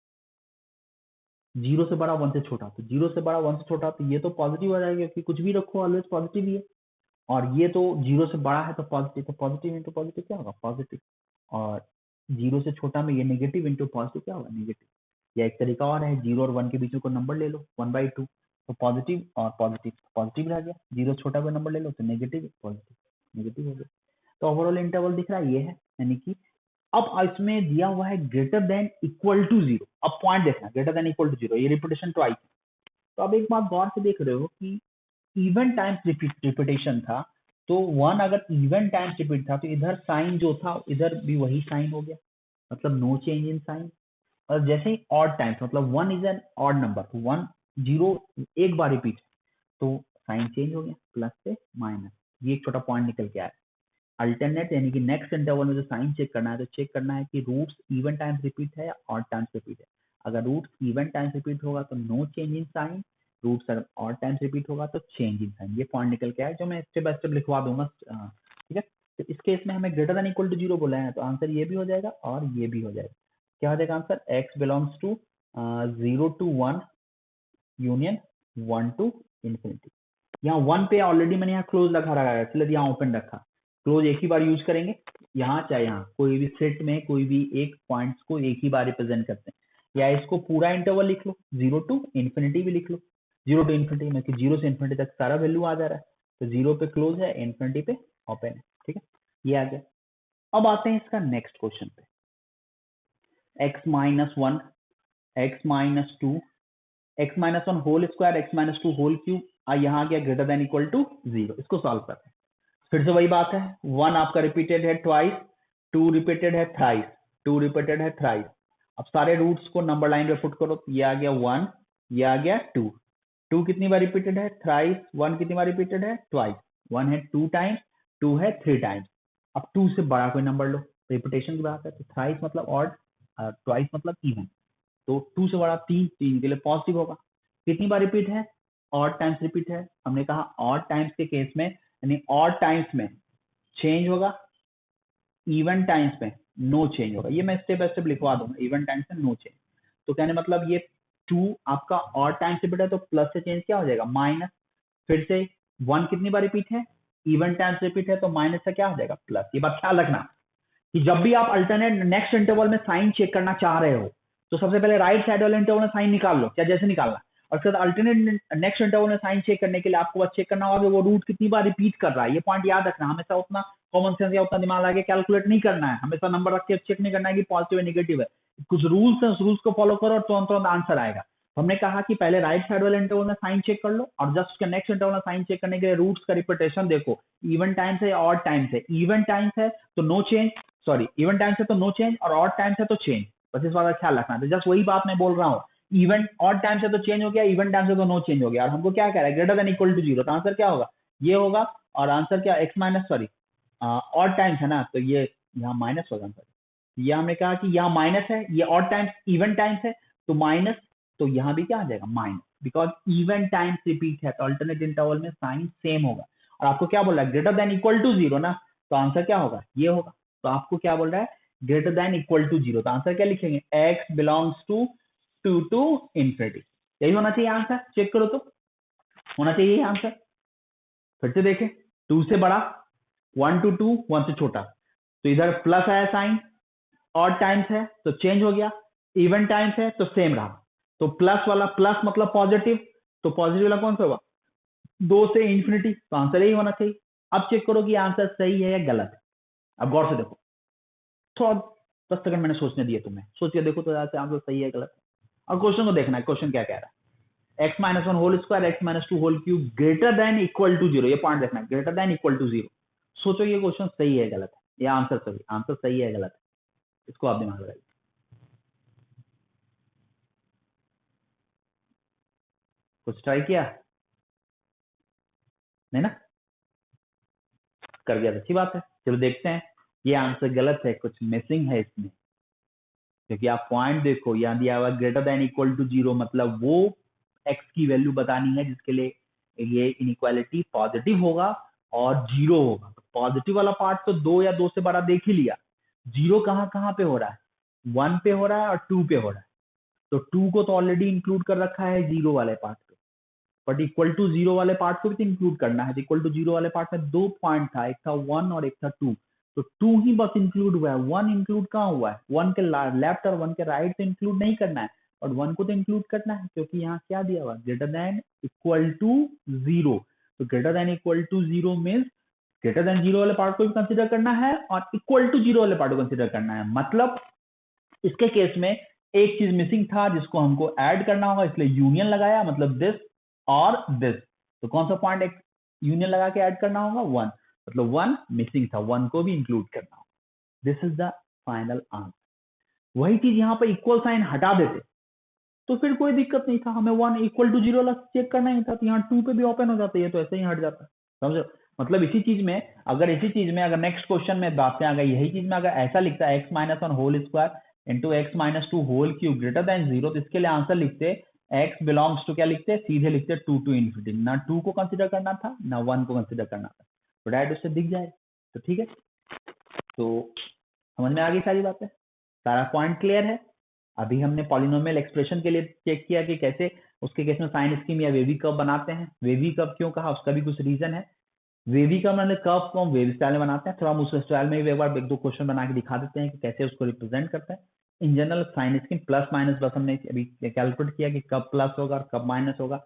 0 से बड़ा 1 से छोटा, तो 0 से बड़ा 1 से छोटा, तो ये तो पॉजिटिव हो जाएगा क्योंकि कुछ भी रखो ऑलवेज पॉजिटिव ही है, और ये तो 0 से बड़ा है तो पॉजिटिव, तो पॉजिटिव इंटू पॉजिटिव क्या होगा पॉजिटिव, और 0 से छोटा में ये नेगेटिव इंटू पॉजिटिव क्या होगा नेगेटिव। या एक तरीका और है, 0 और 1 के बीच में कोई नंबर ले लो 1/2, तो पॉजिटिव और पॉजिटिव पॉजिटिव रह गया, 0 छोटा कोई नंबर ले लो तो नेगेटिव पॉजिटिव नेगेटिव हो गया। तो ओवरऑल इंटरवल दिख रहा है ये है, यानी कि अब इसमें दिया हुआ है ग्रेटर देन इक्वल टू 0, अब पॉइंट देखना ग्रेटर देन इक्वल टू 0, ये रिपीटेशन ट्वाइस। तो अब एक बात गौर से देख रहे हो कि इवन टाइम्स रिपीटेशन था, तो 1 अगर इवन टाइम्स रिपीट था तो इधर साइन जो था इधर भी वही साइन हो गया, मतलब नो चेंज इन साइन। और जैसे ही ऑड टाइम्स, मतलब 1 इज एन ऑड नंबर, तो 1 0 एक बार रिपीट तो साइन चेंज हो गया प्लस से माइनस, ये एक छोटा पॉइंट निकल के आया। अल्टरनेट यानी कि नेक्स्ट इंटरवल में जो साइन चेक करना है, तो चेक करना है कि रूट्स इवन टाइम्स रिपीट है या ऑड टाइम्स रिपीट है। अगर रूट्स इवन टाइम्स रिपीट होगा तो no change in sign, roots अगर ऑड टाइम्स रिपीट होगा तो चेंज इन साइन। ये पॉइंट निकल के आया जो मैं स्टेप बाय स्टेप लिखवा दूंगा, ठीक है। तो इस केस में हमें ग्रेटर देन इक्वल टू 0 बोला है, तो आंसर ये भी हो जाएगा और ये भी हो जाएगा। क्या हो जाएगा answer, x belongs to 0 to 1 union 1 to infinity. यहाँ 1 पे ऑलरेडी मैंने यहाँ क्लोज रखा है, इसलिए यहाँ ओपन रखा, क्लोज एक ही बार यूज करेंगे, यहाँ चाहे यहाँ कोई भी सेट में कोई भी एक पॉइंट्स को एक ही बार रिप्रेजेंट करते हैं, या इसको पूरा इंटरवल लिख लो, 0 to इन्फिनिटी भी लिख लो, 0 to इन्फिनिटी में कि 0 से इन्फिनिटी तक सारा वैल्यू आ जा रहा है, तो 0 पे क्लोज है, इन्फिनिटी पे ओपन है, ठीक है, ये आ गया। अब आते हैं इसका नेक्स्ट क्वेश्चन पे, x minus one, x minus two, x minus one whole square, x minus two whole cube, यहाँ गया ग्रेटर देन इक्वल टू 0, इसको सॉल्व करते हैं। फिर से वही बात है, 1 आपका रिपीटेड है ट्वाइस, 2 रिपीटेड है थ्राइस, 2 रिपीटेड है थ्राइस। अब सारे रूट्स को नंबर लाइन पे पुट करो, ये आ गया 1, ये आ गया 2। 2 कितनी बार रिपीटेड है थ्राइस, 1 कितनी बार रिपीटेड है ट्वाइस। 1 है 2 टाइम्स, 2 है 3 टाइम्स। अब 2 से बड़ा कोई नंबर लो, रिपीटेशन की बात है तो थ्राइस मतलब ऑड, ट्वाइस मतलब इवन। तो 2 से बड़ा 3, 3 के लिए पॉजिटिव होगा। कितनी बार रिपीट है, ऑड टाइम्स रिपीट है। हमने कहा ऑड टाइम्स के केस में, यानी ऑड टाइम्स में चेंज होगा, इवन टाइम्स में नो चेंज होगा। ये मैं स्टेप बाय स्टेप लिखवा दूंगा, इवन टाइम्स में नो चेंज। तो कहने मतलब ये 2 आपका ऑड टाइम्स रिपीट है तो प्लस से चेंज क्या हो जाएगा, माइनस। फिर से 1 कितनी बार रिपीट है, इवन टाइम्स रिपीट है तो माइनस से क्या हो जाएगा, प्लस। ये बात ख्याल रखना कि जब भी आप अल्टरनेट नेक्स्ट इंटरवल में साइन चेक करना चाह रहे हो तो सबसे पहले राइट साइड वाले इंटरवल में साइन निकाल लो, क्या जैसे निकालना, और फिर अल्टरनेट नेक्स्ट इंटरवल में साइन चेक करने के लिए आपको बस चेक करना होगा कि वो रूट कितनी बार रिपीट कर रहा है। ये पॉइंट याद रखना, हमेशा उतना कॉमन सेंस या उतना दिमाग लगा के कैलकुलेट नहीं करना है, हमेशा नंबर रख के चेक नहीं करना है कि पॉजिटिव है नेगेटिव है। कुछ रूल्स है, उस रूल्स को फॉलो करो और तुरंत तुरंत आंसर आएगा। हमने कहा कि पहले राइट साइड वाले इंटरवल में साइन चेक कर लो और जस्ट उसके नेक्स्ट इंटरवल में साइन चेक करने के लिए रूट्स का रिपीटेशन देखो, इवन टाइम्स है या ऑड टाइम्स है। इवन टाइम्स है तो no change, sorry even times है तो नो चेंज, और ऑड टाइम्स है तो चेंज। बस इस बात का ख्याल रखना। तो जस्ट वही बात मैं बोल रहा हूँ, इवन ऑड टाइम्स है तो चेंज हो गया, इवन टाइम्स है तो नो चेंज हो गया। और हमको क्या कह रहा है, ग्रेटर देन इक्वल टू 0, तो आंसर क्या होगा, ये होगा। और आंसर क्या, x minus, sorry odd times है ना, तो ये यहाँ माइनस होगा आंसर। ये हमने कहा कि यहाँ माइनस है, ये ऑड टाइम्स इवन टाइम्स है तो माइनस, तो यहाँ भी क्या आ जाएगा minus, because even times repeat है तो अल्टरनेट इंटरवल में साइन सेम होगा। और आपको क्या बोल रहा है, ग्रेटर देन इक्वल टू 0 ना, तो आंसर क्या होगा, ये होगा। तो आपको क्या बोल रहा है, ग्रेटर देन इक्वल टू 0, तो आंसर क्या लिखेंगे, x belongs to 2 to infinity. यही होना चाहिए आंसर, चेक करो तो होना चाहिए आंसर। फिर से देखें, 2 से बड़ा, 1 टू 2, 1 से छोटा, तो इधर प्लस आया साइन, ऑड टाइम्स है तो चेंज हो गया, इवन टाइम्स है तो सेम रहा। तो प्लस वाला, प्लस मतलब पॉजिटिव, तो पॉजिटिव वाला कौन सा होगा, 2 से इंफिनिटी, तो आंसर यही होना चाहिए। अब चेक करो कि आंसर सही है या गलत है। अब गौर से देखो, थोड़ा 10 सेकंड मैंने सोचने दिए तुम्हें, सोच के देखो तो आंसर सही है गलत है। और क्वेश्चन को देखना है, क्वेश्चन क्या कह रहा है, x minus 1 whole square, x minus 2 whole cube greater than equal to 0, ये पॉइंट देखना है, ग्रेटर देन इक्वल टू 0। सोचो ये क्वेश्चन सही है गलत है, या आंसर सही, आंसर सही है गलत है, इसको आप दिमाग लगाइए। कुछ ट्राई किया नहीं ना, कर गया तो अच्छी बात है। चलो देखते हैं, ये आंसर गलत है, कुछ मिसिंग है इसमें, क्योंकि आप पॉइंट देखो, यहाँ दिया हुआ ग्रेटर देन इक्वल टू 0, मतलब वो x की वैल्यू बतानी है जिसके लिए ये इनइक्वालिटी पॉजिटिव होगा और 0 होगा। तो पॉजिटिव वाला पार्ट तो 2 या 2 से बड़ा देख ही लिया, 0 कहाँ कहाँ पे हो रहा है, 1 पे हो रहा है और 2 पे हो रहा है। तो 2 को तो ऑलरेडी इंक्लूड कर रखा है 0 वाले पार्ट पे, बट इक्वल टू 0 वाले पार्ट को भी तो इंक्लूड करना है। इक्वल टू 0 वाले पार्ट में 2 पॉइंट था, एक था 1 और एक था 2, तो 2 ही बस इंक्लूड हुआ है, 1 इंक्लूड कहाँ हुआ है, 1 के लेफ्ट और 1 के राइट तो इंक्लूड नहीं करना है, और 1 को तो इंक्लूड करना है, क्योंकि यहाँ क्या दिया हुआ, ग्रेटर देन इक्वल टू 0। तो greater than equal to 0 means greater than 0 वाले पार्ट को भी कंसिडर करना है और इक्वल टू 0 वाले पार्ट को कंसिडर करना है। मतलब इसके केस में एक चीज मिसिंग था जिसको हमको ऐड करना होगा, इसलिए यूनियन लगाया, मतलब दिस और दिस। तो कौन सा पॉइंट एक यूनियन लगा के ऐड करना होगा, 1, मतलब 1 मिसिंग था, 1 को भी इंक्लूड करना होगा। This is the final answer. वही चीज यहाँ पर इक्वल साइन हटा देते तो फिर कोई दिक्कत नहीं था, हमें 1 इक्वल टू 0 वाला चेक करना ही था, तो यहाँ 2 पे भी ओपन हो जाता है, ये तो ऐसे ही हट जाता है, समझो। मतलब इसी चीज में अगर नेक्स्ट क्वेश्चन में बातें आ गई, यही चीज में अगर ऐसा लिखता है x minus 1 whole square into x minus 2 whole cube greater than 0, तो इसके लिए आंसर लिखते x बिलोंग्स टू, क्या लिखते, सीधे लिखते 2 टू इन्फिनिटी, ना 2 को कंसिडर करना था ना 1 को कंसिडर करना था, तो डायरेक्ट उससे दिख जाएगा। तो ठीक है, तो समझ में आ गई सारी बातें, सारा पॉइंट क्लियर है। अभी हमने पॉलिनोमियल एक्सप्रेशन के लिए चेक किया कि कैसे उसके केस में साइन स्कीम या वेवी कर्व बनाते हैं। वेवी कर्व क्यों कहा, उसका भी कुछ रीजन है। वेवी कर्व मतलब कर्व को हम वेव स्टाइल में बनाते हैं, थोड़ा हम उस स्टाइल में भी एक बार 1-2 क्वेश्चन बना के दिखा देते हैं कि कैसे उसको रिप्रेजेंट करते हैं। In general sign scheme plus minus, बस हमने अभी कैलकुलेट किया कि कब प्लस होगा और कब माइनस होगा।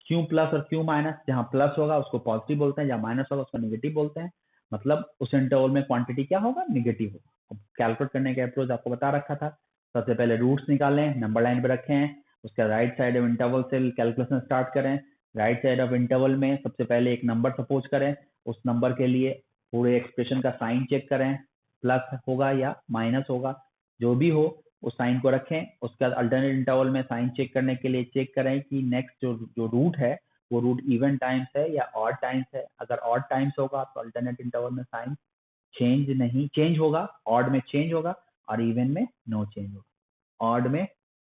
क्यों प्लस और क्यों माइनस, जहां प्लस होगा उसको पॉजिटिव बोलते हैं, जहां माइनस होगा उसको नेगेटिव बोलते हैं, मतलब उस इंटरवल में क्वांटिटी क्या होगा, नेगेटिव होगा। कैलकुलेट करने का अप्रोच आपको बता रखा था, सबसे पहले रूट्स निकालें, नंबर लाइन पे रखें, उसके राइट साइड ऑफ इंटरवल से कैलकुलेशन स्टार्ट करें। राइट साइड ऑफ इंटरवल में सबसे पहले एक नंबर सपोज करें, उस नंबर के लिए पूरे एक्सप्रेशन का साइन चेक करें, प्लस होगा या माइनस होगा, जो भी हो उस साइन को रखें। उसके बाद अल्टरनेट इंटरवल में साइन चेक करने के लिए चेक करें कि नेक्स्ट जो रूट है वो रूट इवन टाइम्स है या ऑड टाइम्स है। अगर ऑड टाइम्स होगा तो अल्टरनेट इंटरवल में साइन चेंज होगा, ऑड में चेंज होगा और इवन में नो चेंज होगा। ऑड में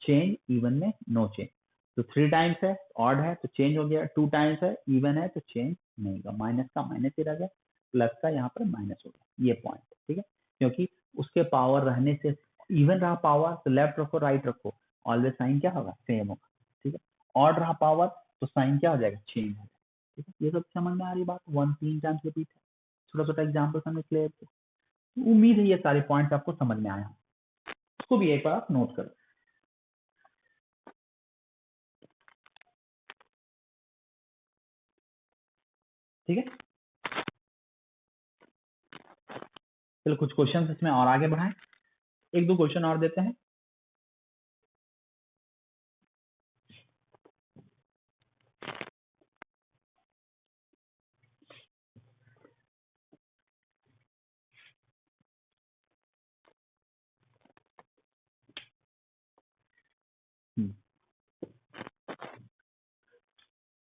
चेंज, इवन में नो चेंज। तो 3 टाइम्स है, ऑड है तो चेंज हो गया, 2 टाइम्स है, इवन है तो चेंज नहीं होगा। माइनस का माइनस ही रह गया, प्लस का यहाँ पर माइनस हो गया, ये पॉइंट। ठीक है, क्योंकि उसके पावर रहने से इवन रहा पावर तो लेफ्ट रखो राइट रखो, ऑलवेज साइन क्या होगा, सेम होगा। ठीक है, ऑड रहा पावर तो साइन क्या हो जाएगा, चेंज हो जाएगा। ठीक है, ये सब समझ में आ रही बात। 3 टाइम्स रिपीट है, छोटा छोटा एग्जाम्पल हमने क्लियर किया। उम्मीद है ये सारे पॉइंट्स आपको समझ में आया, उसको भी एक बार आप नोट करो। ठीक है, चलो कुछ क्वेश्चन इसमें और आगे बढ़ाएं, 1-2 क्वेश्चन और देते हैं।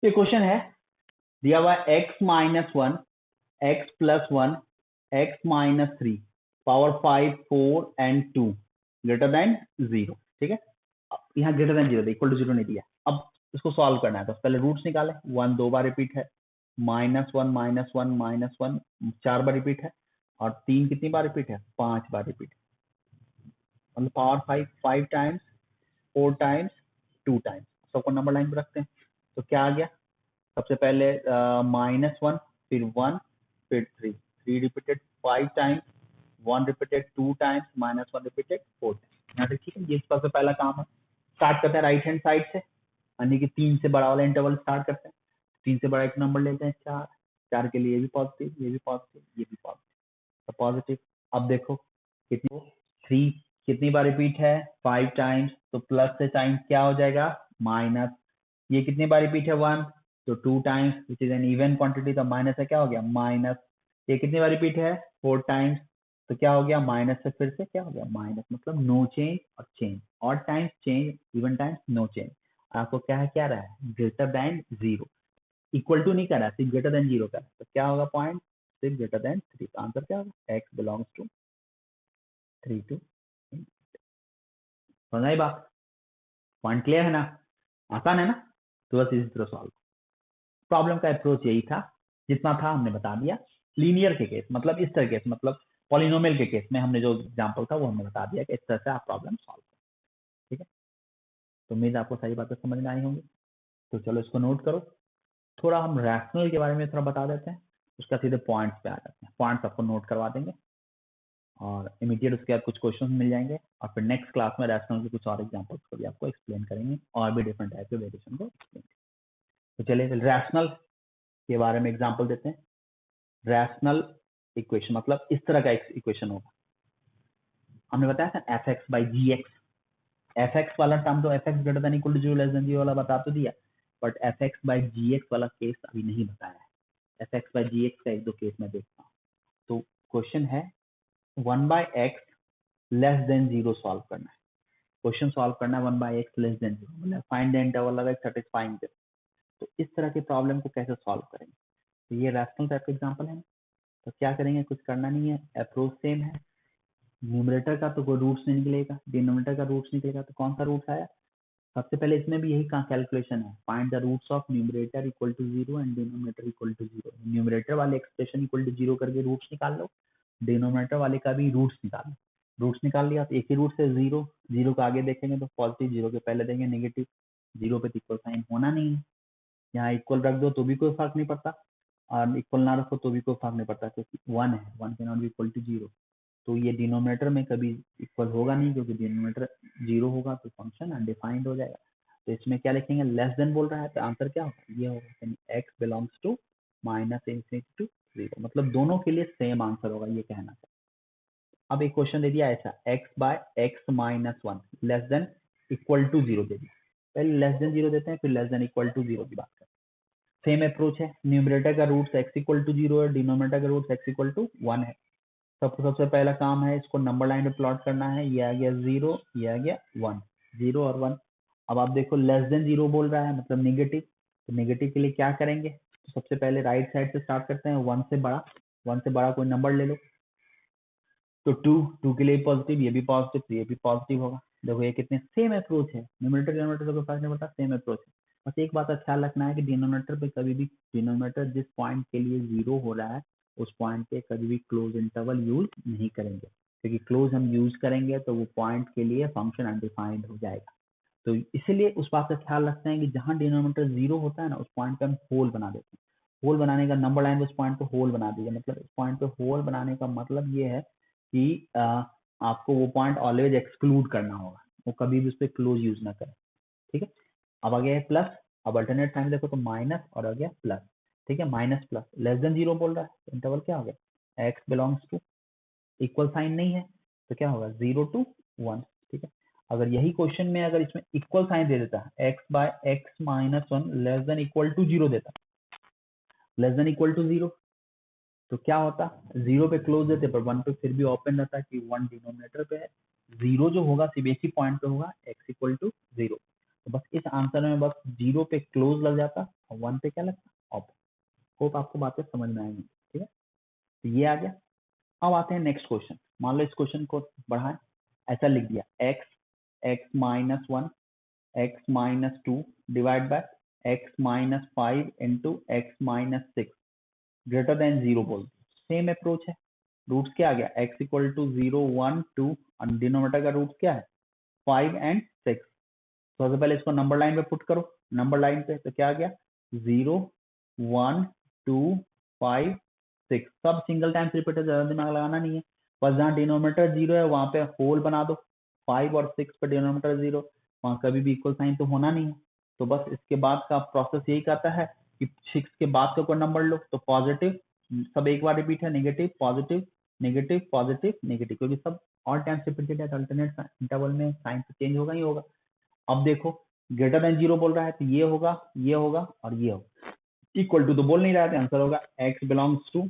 ये क्वेश्चन है, दिया हुआ x minus 1, x plus 1, x minus 3, power 5, 4 and 2 greater than 0। ठीक है, यहाँ ग्रेटर देन 0 इक्वल टू 0 नहीं दिया। अब इसको सॉल्व करना है तो पहले रूट्स निकाले। 1 2 बार रिपीट है, -1 -1 -1 4 बार रिपीट है, और 3 कितनी बार रिपीट है, 5 बार रिपीट है। मतलब पावर 5 टाइम्स, 4 टाइम्स, 2 टाइम्स, सबको नंबर लाइन पे रखते हैं। तो क्या आ गया, सबसे पहले -1, फिर 1, फिर 3 repeated 5 times, 1 repeated 2 times, -1 repeated 4 times. यहाँ तक ठीक है, ये सबसे पहला काम है। स्टार्ट करते हैं राइट हैंड साइड से, यानी कि 3 से बड़ा वाला इंटरवल स्टार्ट करते हैं। 3 से बड़ा एक नंबर लेते हैं 4, 4 के लिए ये भी पॉजिटिव, ये भी पॉजिटिव, ये भी पॉजिटिव, तो पॉजिटिव। अब देखो कितनी, 3 कितनी बार रिपीट है, 5 टाइम्स, तो प्लस से साइन क्या हो जाएगा, माइनस। ये कितनी बार रिपीट है, 1, तो 2 times which is an even quantity, तो माइनस है क्या हो गया, माइनस। ये कितनी बार रिपीट है, 4 टाइम्स, तो क्या हो गया, माइनस से फिर से क्या हो गया, माइनस। मतलब नो चेंज और change, odd times change, even times no change. आपको क्या है, क्या रहा है, ग्रेटर देन 0, इक्वल टू नहीं कर रहा है, सिर्फ ग्रेटर देन 0 का। तो क्या होगा पॉइंट, सिर्फ ग्रेटर देन 3। तो आंसर क्या होगा, x बिलोंग्स टू 3 to 8। समझ आई बात, पॉइंट क्लियर है ना, आसान है ना। तो बस इसी तरह सॉल्व। प्रॉब्लम का अप्रोच यही था, जितना था हमने बता दिया। लीनियर के केस मतलब इस तरह के, मतलब पॉलिनोमियल के केस में हमने जो एग्जांपल था वो हमने बता दिया कि इस तरह से आप प्रॉब्लम सॉल्व करें। ठीक है, तो उम्मीद आपको सारी बातें समझ में आई होंगी। तो चलो इसको नोट करो। थोड़ा हम रैशनल के बारे में थोड़ा बता देते हैं, उसका सीधे पॉइंट्स पे आ जाते हैं। पॉइंट्स आपको नोट करवा देंगे और इमीडिएट उसके बाद कुछ क्वेश्चन मिल जाएंगे, और फिर नेक्स्ट क्लास में रैशनल के कुछ और एग्जांपल्स को भी आपको एक्सप्लेन करेंगे, और भी डिफरेंट टाइप के वेरिएशन को एक्सप्लेन। तो चलिए रैशनल के बारे में एग्जांपल देते हैं। रैशनल इक्वेशन मतलब इस तरह का इक्वेशन होगा, हमने बताया था fx by gx। fx वाला टर्म तो fx greater than equal to 0 less than 0 वाला बता तो दिया, बट fx by gx वाला केस अभी नहीं बताया है। fx by gx का 1-2 केस में देखता हूँ। तो क्वेश्चन है 1 by x less than 0 solve करना है। क्वेश्चन सॉल्व करना है 1 by x लेस देन 0, मतलब find the interval of x satisfying this. तो इस तरह के प्रॉब्लम को कैसे सॉल्व करेंगे, तो ये रैशनल टाइप का एग्जांपल है। तो क्या करेंगे, कुछ करना नहीं है, अप्रोच सेम है। न्यूमरेटर का तो कोई रूट्स नहीं निकलेगा, डिनोमिनेटर का रूट्स निकलेगा। तो कौन सा रूट्स आया, सबसे पहले इसमें भी यही कैलकुलेशन है, find the roots of numerator equal to 0 and denominator equal to 0। Numerator वाले एक्सप्रेशन इक्वल टू 0 करके रूट्स निकाल लो, डिनोमिनेटर वाले का भी रूट्स निकाल लो। रूट्स निकाल लिया तो एक ही रूट से 0, 0 का आगे देखेंगे तो पॉजिटिव, 0 के पहले देंगे नेगेटिव। 0 पे इक्वल साइन होना नहीं है, यहाँ इक्वल रख दो तो भी कोई फर्क नहीं पड़ता, और इक्वल ना रखो तो भी कोई फर्क नहीं पड़ता, क्योंकि 1 है, 1 can not be equal to 0। तो ये डिनोमिनेटर में कभी इक्वल होगा नहीं, क्योंकि डिनोमिनेटर 0 होगा तो फंक्शन अनडिफाइंड हो जाएगा। तो इसमें क्या लिखेंगे, लेस देन बोल रहा है तो आंसर क्या होगा, ये होगा x बिलोंग्स टू -∞ to 0, मतलब दोनों के लिए सेम आंसर होगा, ये कहना था। अब एक क्वेश्चन दे दिया ऐसा, x by x minus 1 less than equal to 0 दे दिया। पहले लेस देन 0 देते हैं, फिर लेस देन इक्वल टू 0 की बात करते हैं। सेम अप्रोच है, न्यूमरेटर का रूट्स x इक्वल टू 0 है, डिनोमिनेटर का रूट्स x इक्वल टू 1 है। सबसे पहला काम है इसको नंबर लाइन पे प्लॉट करना है। ये आ गया 0, ये आ गया 1, 0 और 1। अब आप देखो लेस देन 0 बोल रहा है मतलब नेगेटिव, तो नेगेटिव के लिए क्या करेंगे, तो सबसे पहले राइट साइड से स्टार्ट करते हैं, 1 से बड़ा, 1 से बड़ा कोई नंबर ले लो। तो 2 के लिए पॉजिटिव, ये भी पॉजिटिव, तो ये भी पॉजिटिव होगा। देखो ये कितने सेम अप्रोच है, न्यूमरेटर डिनोमिनेटर से कोई फर्क नहीं पड़ता, सेम अप्रोच है। बस एक बात का ख्याल रखना है कि डिनोमिनेटर पे कभी भी, डिनोमिनेटर जिस पॉइंट के लिए 0 हो रहा है उस पॉइंट पे कभी भी क्लोज इंटरवल यूज नहीं करेंगे, क्योंकि क्लोज हम यूज करेंगे तो वो पॉइंट के लिए फंक्शन अनडिफाइंड हो जाएगा। तो इसलिए उस बात का ख्याल रखते हैं कि जहां डिनोमिनेटर 0 होता है ना उस पॉइंट पे हम होल बना देते हैं। होल बनाने का नंबर लाइन पे उस पॉइंट पे होल बना दीजिए, मतलब इस पॉइंट पे होल बनाने का मतलब ये है कि आपको वो पॉइंट ऑलवेज एक्सक्लूड करना होगा, वो कभी भी उस पर क्लोज यूज ना करें। ठीक है, अब आ गया प्लस, अब अल्टरनेट साइन देखो तो माइनस और आ गया प्लस। ठीक है, माइनस प्लस लेस देन 0 बोल रहा है, इंटरवल क्या हो गया, x belongs to, equal sign नहीं है तो क्या होगा 0 to 1। ठीक है, अगर यही क्वेश्चन में अगर इसमें इक्वल साइन दे देता है, x by x minus 1 less than equal to 0 देता, लेस देन इक्वल टू 0, तो क्या होता, 0 पे क्लोज देते पर 1 पे फिर भी ओपन रहता कि 1 डिनोमिनेटर पे है, 0 जो होगा सिर्फ एक ही पॉइंट पे होगा, x इक्वल टू 0। तो बस इस आंसर में बस 0 पे क्लोज लग जाता और 1 पे क्या लगता, ओपन। होप आपको बातें समझ में आएंगी। ठीक है, तो ये आ गया। अब आते हैं नेक्स्ट क्वेश्चन। मान लो इस क्वेश्चन को बढ़ाएं, ऐसा लिख दिया, x minus 1 x minus 2 divide by x minus 5 into x minus 6 greater than 0 बोल, सेम अप्रोच है। रूट्स क्या आ गया, x इक्वल टू 0 1 2, डिनोमिनेटर का रूट क्या है 5 एंड 6। सबसे पहले इसको नंबर लाइन पे पुट करो, नंबर लाइन पे तो क्या आ गया 0 1 2 5 6, सब सिंगल टाइम्स रिपीट है, ज्यादा दिमाग लगाना नहीं है। बस जहाँ डिनोमिनेटर 0 है वहां पे होल बना दो, 5 और 6 पे डिनोमिनेटर 0, वहां कभी भी इक्वल साइन तो होना नहीं है। तो बस इसके बाद का प्रोसेस यही कहता है कि 6 के बाद का कोई नंबर लो तो पॉजिटिव, सब एक बार रिपीट है, negative positive negative positive negative, क्योंकि सब ऑल टाइम्स रिपीटेड है, अल्टरनेट इंटरवल में साइन तो चेंज होगा ही होगा। अब देखो ग्रेटर देन 0 बोल रहा है तो ये होगा, ये होगा और ये होगा, इक्वल टू तो बोल नहीं रहा है, आंसर होगा x belongs to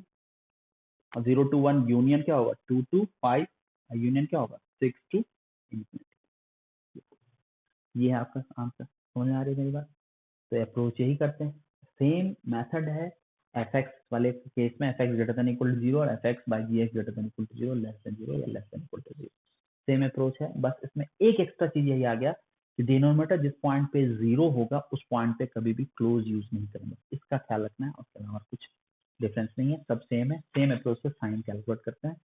0 to 1 union क्या होगा 2 to 5, यूनियन क्या होगा 6 to infinity। ये है आपका आंसर, समझ में आ रही है मेरी बात। तो अप्रोच यही करते हैं, सेम मेथड है एफ एक्स वाले केस में, f x greater than equal to 0 और f x by ji x greater than equal to 0, less than 0 या less than equal to 0, same approach है। बस इसमें एक एक्स्ट्रा चीज यही आ गया कि डिनोमिनेटर जिस पॉइंट पे 0 होगा उस पॉइंट पे कभी भी क्लोज यूज नहीं करेंगे, इसका ख्याल रखना है, उसके अलावा कुछ डिफरेंस नहीं है, सब सेम है, सेम अप्रोच से साइन कैलकुलेट करते हैं।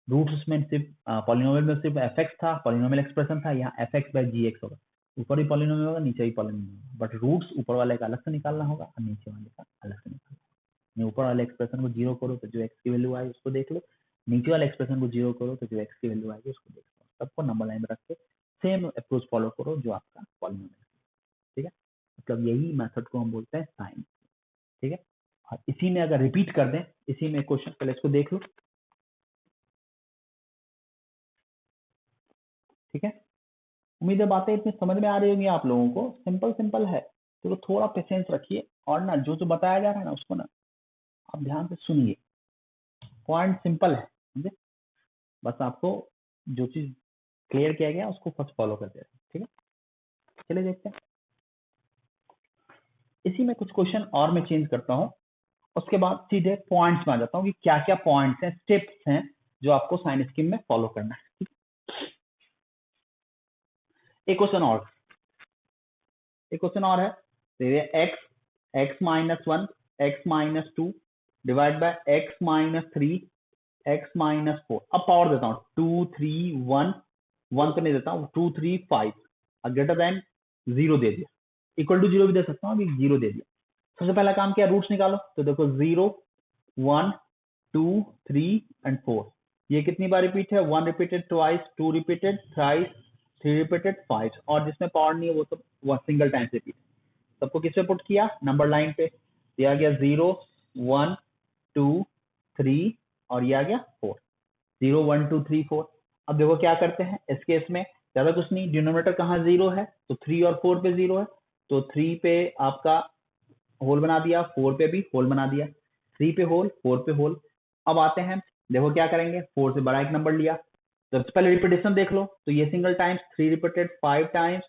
रूट्स में सिर्फ पॉलिनोमियल में सिर्फ एफ एक्स था, पॉलिनोमियल एक्सप्रेशन था, यहाँ f x by ji x होगा, ऊपर भी पॉलिनोमियल होगा नीचे भी पॉलिनोमियल होगा, बट रूट्स ऊपर वाले का अलग से निकालना होगा और नीचे वाले का अलग से निकालना होगा। ऊपर वाले एक्सप्रेशन को 0 करो तो जो एक्स की वैल्यू आए उसको देख लो, नीचे वाले एक्सप्रेशन को 0 करो तो जो एक्स की वैल्यू आएगी उसको देख लो, सबको नंबर लाइन में रख के सेम अप्रोच फॉलो करो जो आपका पॉलिनोमियल है। ठीक है, मतलब यही मेथड को हम बोलते हैं साइन। ठीक है, और इसी में अगर रिपीट कर दें, इसी में क्वेश्चन पहले इसको देख लो। ठीक है, उम्मीद है बातें इतनी समझ में आ रही होंगी आप लोगों को, सिंपल सिंपल है, तो थोड़ा पेशेंस रखिए और ना जो जो बताया जा रहा है ना उसको ना आप ध्यान से सुनिए, पॉइंट सिंपल है, समझे, बस आपको जो चीज क्लियर किया गया उसको फर्स्ट फॉलो करते रहे। ठीक है, चलिए देखते हैं, इसी में कुछ क्वेश्चन और मैं चेंज करता हूँ, उसके बाद सीधे पॉइंट्स में आ जाता हूँ कि क्या क्या पॉइंट्स हैं, स्टेप्स हैं जो आपको साइन स्कीम में फॉलो करना है। एक क्वेश्चन और, एक क्वेश्चन और है, x minus 1 x minus 2 divide by x minus 3 x minus 4। अब पावर देता हूँ 2 3 1, 1 तो नहीं देता हूँ, 2 3 5 और ग्रेटर देन 0 दे दिया, इक्वल टू 0 भी दे सकता हूँ, अभी 0 दे दिया। सबसे पहला काम क्या, रूट्स निकालो, तो देखो 0 1 2 3 एंड 4, ये कितनी बार रिपीट है, 1 repeated twice, 2 repeated thrice, 3 repeated 5, और जिसमें पावर नहीं है वो सब सिंगल टाइम रिपीट। सबको किस पे पुट किया, नंबर लाइन पे, दिया गया 0 1 2 3 और ये आ गया 4, 0 1 2 3 4। अब देखो क्या करते हैं इस केस में, ज्यादा कुछ नहीं, डिनोमिनेटर कहाँ 0 है तो 3 और 4 पे 0 है, तो 3 पे आपका होल बना दिया, 4 पे भी होल बना दिया, 3 पे होल 4 पे होल। अब आते हैं देखो क्या करेंगे, 4 से बड़ा एक नंबर लिया, सबसे पहले रिपीटेशन देख लो, तो ये single times, 3 repeated 5 times,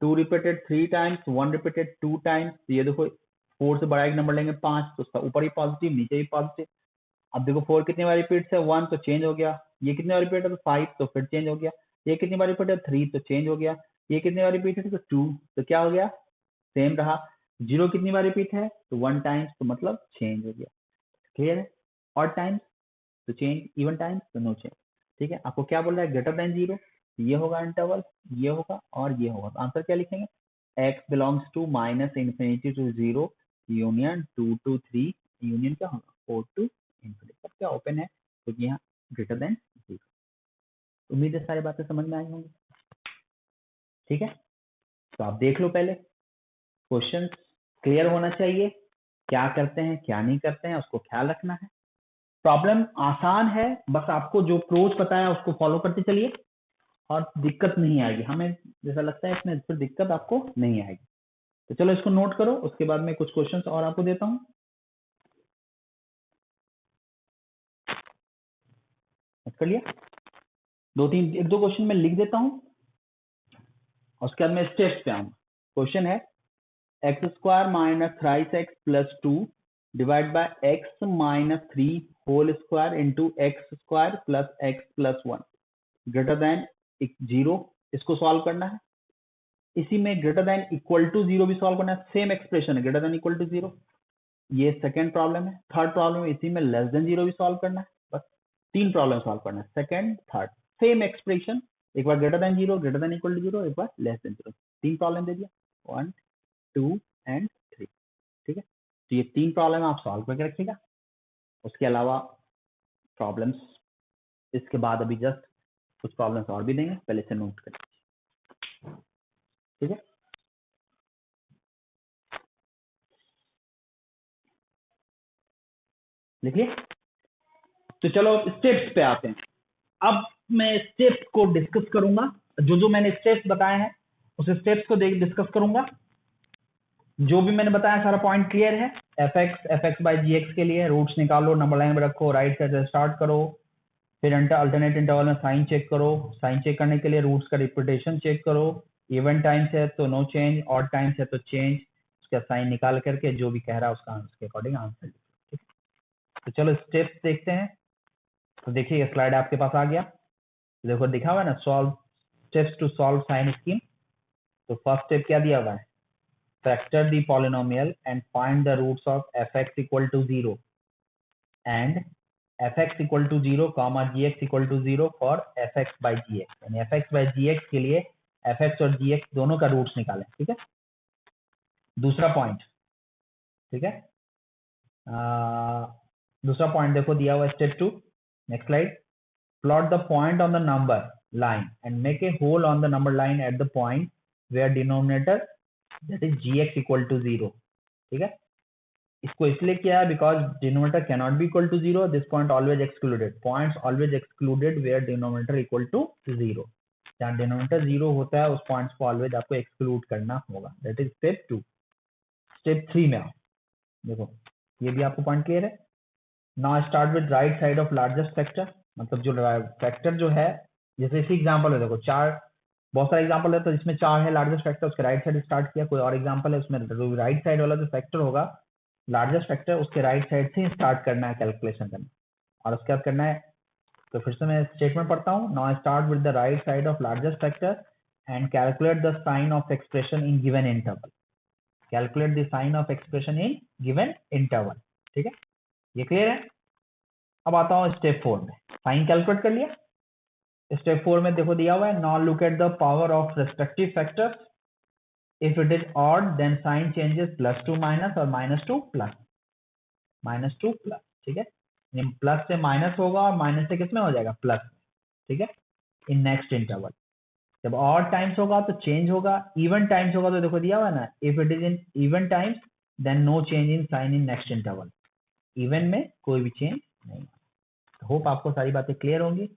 2 repeated 3 times, 1 repeated 2 times. ये देखो 4 से बड़ा एक नंबर लेंगे 5, तो उसका ऊपर ही पॉजिटिव नीचे भी पॉजिटिव। अब देखो 4 कितनी बार रिपीट है, 1 तो चेंज हो गया, ये कितनी बार रिपीट है, तो 5 तो फिर चेंज हो गया, ये कितनी बार रिपीट है, 3 तो चेंज हो गया, ये कितनी बार रिपीट है, तो 2 तो क्या हो गया, सेम रहा। 0 कितनी बार रिपीट है, तो 1 टाइम्स, तो मतलब चेंज हो गया। क्लियर है? और टाइम्स तो चेंज, इवन टाइम्स तो नो चेंज। ठीक है, आपको क्या बोल रहा है, ग्रेटर देन 0, ये होगा इंटरवल, ये होगा और ये होगा, तो आंसर क्या लिखेंगे, x belongs to -infinity to 0 union 2 to 3 union क्या होगा 4 टू इन्फिनिटी। सब क्या ओपन है, क्योंकि यहाँ ग्रेटर देन 0। उम्मीद है सारी बातें समझ में आई होंगी। ठीक है, तो आप देख लो, पहले क्वेश्चन क्लियर होना चाहिए, क्या करते हैं क्या नहीं करते हैं उसको ख्याल रखना है। प्रॉब्लम आसान है, बस आपको जो अप्रोच पता है उसको फॉलो करते चलिए और दिक्कत नहीं आएगी। हमें जैसा लगता है इसमें फिर दिक्कत आपको नहीं आएगी। तो चलो इसको नोट करो, उसके बाद मैं कुछ क्वेश्चंस और आपको देता हूँ। कर लिया, एक दो क्वेश्चन मैं लिख देता हूँ, उसके बाद मैं स्टेप्स पे आऊंगा। क्वेश्चन है x square minus thrice x plus 2 divide by x minus 3 whole square into x square plus x plus 1 greater than 0। इसको सॉल्व करना है। इसी में ग्रेटर देन इक्वल टू 0 भी सॉल्व करना है, सेम एक्सप्रेशन है, ग्रेटर देन इक्वल टू 0। ये सेकंड प्रॉब्लम है। थर्ड प्रॉब्लम इसी में लेस देन 0 भी सॉल्व करना है। बस 3 प्रॉब्लम सॉल्व करना है, सेकंड थर्ड सेम एक्सप्रेशन, एक बार greater than 0, greater than equal to 0, एक बार लेस देन 0। 3 प्रॉब्लम दे दिया, 1 2 एंड 3। ठीक है, तो ये 3 प्रॉब्लम आप सॉल्व करके रखिएगा। उसके अलावा प्रॉब्लम्स इसके बाद अभी जस्ट कुछ प्रॉब्लम्स और भी देंगे, पहले से नोट करें। ठीक है, लिखिए। तो चलो स्टेप्स पे आते हैं। अब मैं स्टेप्स को डिस्कस करूंगा, जो मैंने स्टेप्स बताए हैं उस स्टेप्स को डिस्कस करूंगा। जो भी मैंने बताया सारा पॉइंट क्लियर है। F x by ji x के लिए रूट्स निकालो, नंबर लाइन में रखो, राइट साइड से स्टार्ट करो, फिर अल्टरनेट इंटरवल में साइन चेक करो। साइन चेक करने के लिए रूट्स का रिपीटेशन चेक करो। इवन टाइम्स है तो नो चेंज, ऑड टाइम्स है तो चेंज। उसका साइन निकाल करके जो भी कह रहा है उसका उसके अकॉर्डिंग आंसर लिखो। तो चलो स्टेप्स देखते हैं। तो देखिए स्लाइड आपके पास आ गया, देखो दिखा हुआ है ना, solve steps to solve sign scheme. तो फर्स्ट स्टेप क्या दिया हुआ है, factor the polynomial and find the roots of fx equal to 0 and fx equal to 0 comma gx equal to 0 for fx by gx। यानी fx by gx के लिए fx और gx दोनों का रूट्स निकालें। ठीक है, दूसरा पॉइंट। ठीक है, दूसरा पॉइंट देखो दिया हुआ step 2, next slide. Plot the point on the number line and make a hole on the number line at the point where denominator that is gx equal to 0। ठीक है, इसको इसलिए किया है because denominator can not be equal to 0, this point always excluded, points always excluded where denominator equal to 0। जहां डिनोमिनेटर 0 होता है उस पॉइंट्स को ऑलवेज आपको एक्सक्लूड करना होगा। That is step 2। स्टेप 3 में आओ, देखो ये भी आपको पॉइंट क्लियर है। Now start with right side of largest factor, मतलब जो फैक्टर जो है, जैसे इसी एग्जांपल है, देखो 4, बहुत सारे एग्जांपल है तो इसमें 4 है लार्जेस्ट फैक्टर, उसके राइट साइड स्टार्ट किया। कोई और एग्जांपल है उसमें राइट साइड वाला जो फैक्टर होगा लार्जेस्ट फैक्टर, उसके राइट साइड से स्टार्ट करना है कैलकुलेशन करना, और उसके बाद करना है। तो फिर से मैं स्टेटमेंट पढ़ता हूँ। Now start with the right side of largest factor and calculate the sign of expression in given interval. Calculate the sign of expression in given interval. ठीक है, ये क्लियर है। अब आता हूँ स्टेप 4 में। साइन कैलकुलेट कर लिया। स्टेप 4 में देखो दिया हुआ है, now look at the power of respective factors. If it is odd then sign changes +2 minus और -2 प्लस, -2 प्लस। ठीक है, प्लस से माइनस होगा और माइनस से किसमें हो जाएगा, प्लस। ठीक है, इन नेक्स्ट इंटरवल। जब ऑड टाइम्स होगा तो चेंज होगा, इवन टाइम्स होगा तो देखो दिया हुआ है ना, if it is in even times then no change in sign in next interval. Even में कोई भी चेंज नहीं। होप आपको सारी बातें क्लियर होंगी।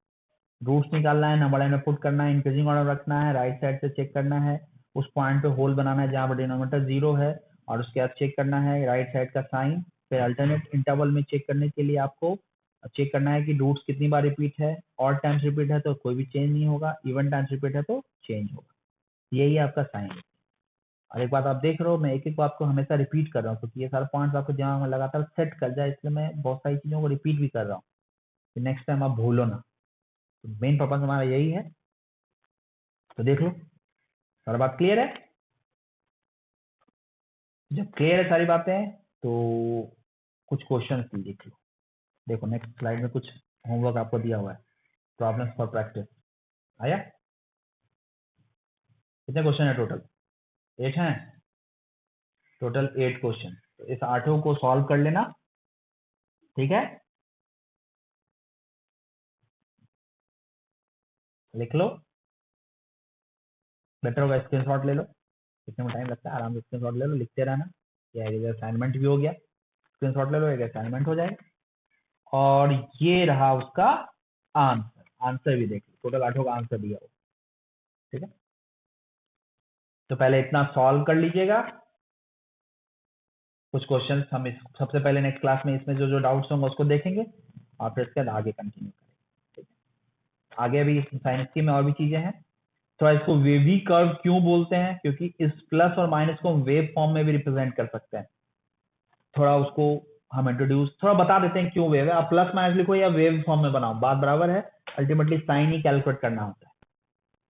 रूट्स निकालना है, नंबर लाइन में पुट करना है, इंक्रीजिंग ऑर्डर रखना है, राइट साइड से चेक करना है, उस पॉइंट पे होल बनाना है जहां पर डिनोमिनेटर 0 है, और उसके बाद चेक करना है राइट साइड का साइन। फिर अल्टरनेट इंटरवल में चेक करने के लिए आपको चेक करना है कि रूट्स कितनी बार रिपीट है, और टाइम्स रिपीट है तो कोई भी चेंज नहीं होगा, इवन टाइम्स रिपीट है तो चेंज होगा। यही है आपका साइन। और एक बात आप देख रहे हो, मैं एक एक बात को हमेशा रिपीट कर रहा हूँ क्योंकि ये सारे पॉइंट्स आपको दिमाग में लगातार सेट कर जाए, इसलिए मैं बहुत सारी चीजों को रिपीट भी कर रहा हूँ कि नेक्स्ट टाइम आप भूलो ना। तो मेन पर्पज हमारा यही है। तो देख लो, सारी बात क्लियर है। जब क्लियर है सारी बातें तो कुछ क्वेश्चन देख लो। देखो नेक्स्ट स्लाइड में कुछ होमवर्क आपको दिया हुआ है, प्रॉब्लम्स फॉर प्रैक्टिस। आया? कितने क्वेश्चन है टोटल? 8 हैं। Total 8 question. तो इस 8 को सॉल्व कर लेना, ठीक है? लिख लो, बेटर होगा स्क्रीनशॉट ले लो, कितने में टाइम लगता है, आराम से स्क्रीनशॉट ले लो, लिखते रहना। या एक असाइनमेंट भी हो गया, स्क्रीनशॉट ले लो, एक असाइनमेंट हो जाएगा। और ये रहा उसका आंसर। आंसर भी देख लो, टोटल 8 का आंसर दिया हो, ठीक है? तो पहले इतना सॉल्व कर लीजिएगा कुछ क्वेश्चन। हम इस सबसे पहले नेक्स्ट क्लास में इसमें जो जो डाउट्स होंगे उसको देखेंगे, और फिर इसके बाद आगे कंटिन्यू करेंगे, ठीक है? आगे अभी साइंस की में और भी चीजें हैं। तो इसको वेवी कर्व क्यों बोलते हैं? क्योंकि इस प्लस और माइनस को वेव फॉर्म में भी रिप्रेजेंट कर सकते हैं। थोड़ा उसको हम इंट्रोड्यूस थोड़ा बता देते हैं क्यों वेव है। आप प्लस माइनस लिखो या वेव फॉर्म में बनाओ, बात बराबर है। अल्टीमेटली साइन ही कैलकुलेट करना होता है।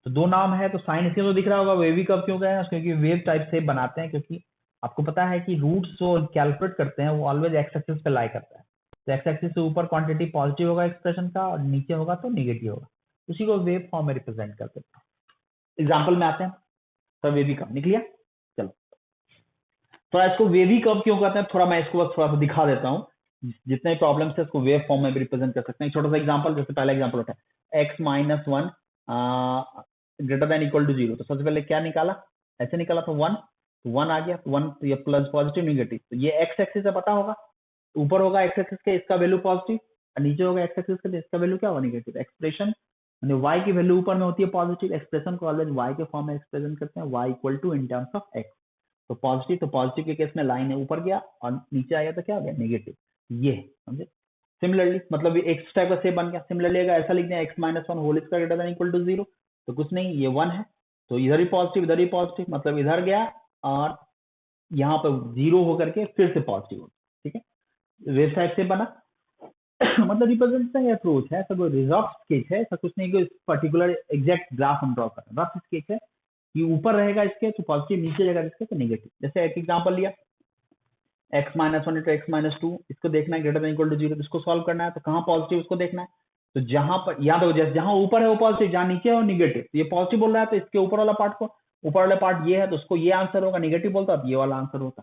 तो दो नाम है, तो साइन इसलिए तो दिख रहा होगा। वेवी कर्व क्यों गए हैं? क्योंकि वेव टाइप से बनाते हैं, क्योंकि आपको पता है कि रूट्स जो कैलकुलेट करते हैं वो ऑलवेज एक्स एक्सिस पे लाई करता है। तो एक्स एक्सिस से ऊपर क्वांटिटी पॉजिटिव होगा एक्सप्रेशन का, और नीचे होगा तो निगेटिव होगा। उसी को वेव फॉर्म में रिप्रेजेंट करते हैं। एग्जाम्पल में आते हैं, तो वेवी कर्व निकलिए। चलो, थोड़ा इसको वेवी कर्व क्यों कहते हैं, थोड़ा मैं इसको बस थोड़ा सा दिखा देता हूँ। जितने प्रॉब्लम्स है इसको वेव फॉर्म में भी रिप्रेजेंट कर सकते हैं। छोटा सा एग्जांपल, जैसे पहला एग्जांपल होता है x - 1 greater than equal to 0। तो सबसे पहले क्या निकाला? ऐसे निकाला, तो 1, तो 1 आ गया। तो 1 तो ये प्लस पॉजिटिव निगेटिव, तो ये एक्स एक्सिस है, पता होगा। ऊपर होगा एक्स एक्सिस के इसका वैल्यू पॉजिटिव, और नीचे होगा एक्स एक्सिस के इसका वैल्यू क्या होगा? निगेटिव। एक्सप्रेशन यानी y की वैल्यू ऊपर में होती है पॉजिटिव, एक्सप्रेशन को ऑलवेज y के फॉर्म में एक्सप्रेशन करते हैं, y equal to in terms of x। तो पॉजिटिव के केस में लाइन है ऊपर गया, और नीचे आया तो क्या हो गया? नेगेटिव। ये समझे? सिमिलरली मतलब एक टाइप का शेप बन गया। सिमिलरली अगर ऐसा लिख दिया x - 1 whole square greater than equal to 0, तो कुछ नहीं, ये 1 है, तो इधर ही पॉजिटिव इधर ही पॉजिटिव, मतलब इधर गया और यहाँ पर 0 होकर के फिर से पॉजिटिव हो, ठीक है? वेव टाइप से बना। मतलब रिप्रेजेंटेशन अप्रोच है, ऐसा कोई रफ स्केच है, ऐसा कुछ नहीं कि पर्टिकुलर एग्जैक्ट ग्राफ हम ड्रॉ कर रहे हैं। रफ स्केच है, ये ऊपर रहेगा इसके तो पॉजिटिव, नीचे रहेगा इसके तो नेगेटिव। जैसे एक एग्जांपल लिया, x - 1 into x - 2, इसको देखना है ग्रेटर देन इक्वल टू 0, इसको सॉल्व करना है। तो कहाँ पॉजिटिव उसको देखना है, तो जहां पर या तो जहां ऊपर है वो पॉजिटिव, जहां नीचे है वो निगेटिव। तो ये पॉजिटिव बोल रहा है तो इसके ऊपर वाला पार्ट को, ऊपर वाला पार्ट ये है तो उसको ये आंसर होगा। निगेटिव बोलता तो ये वाला आंसर होता।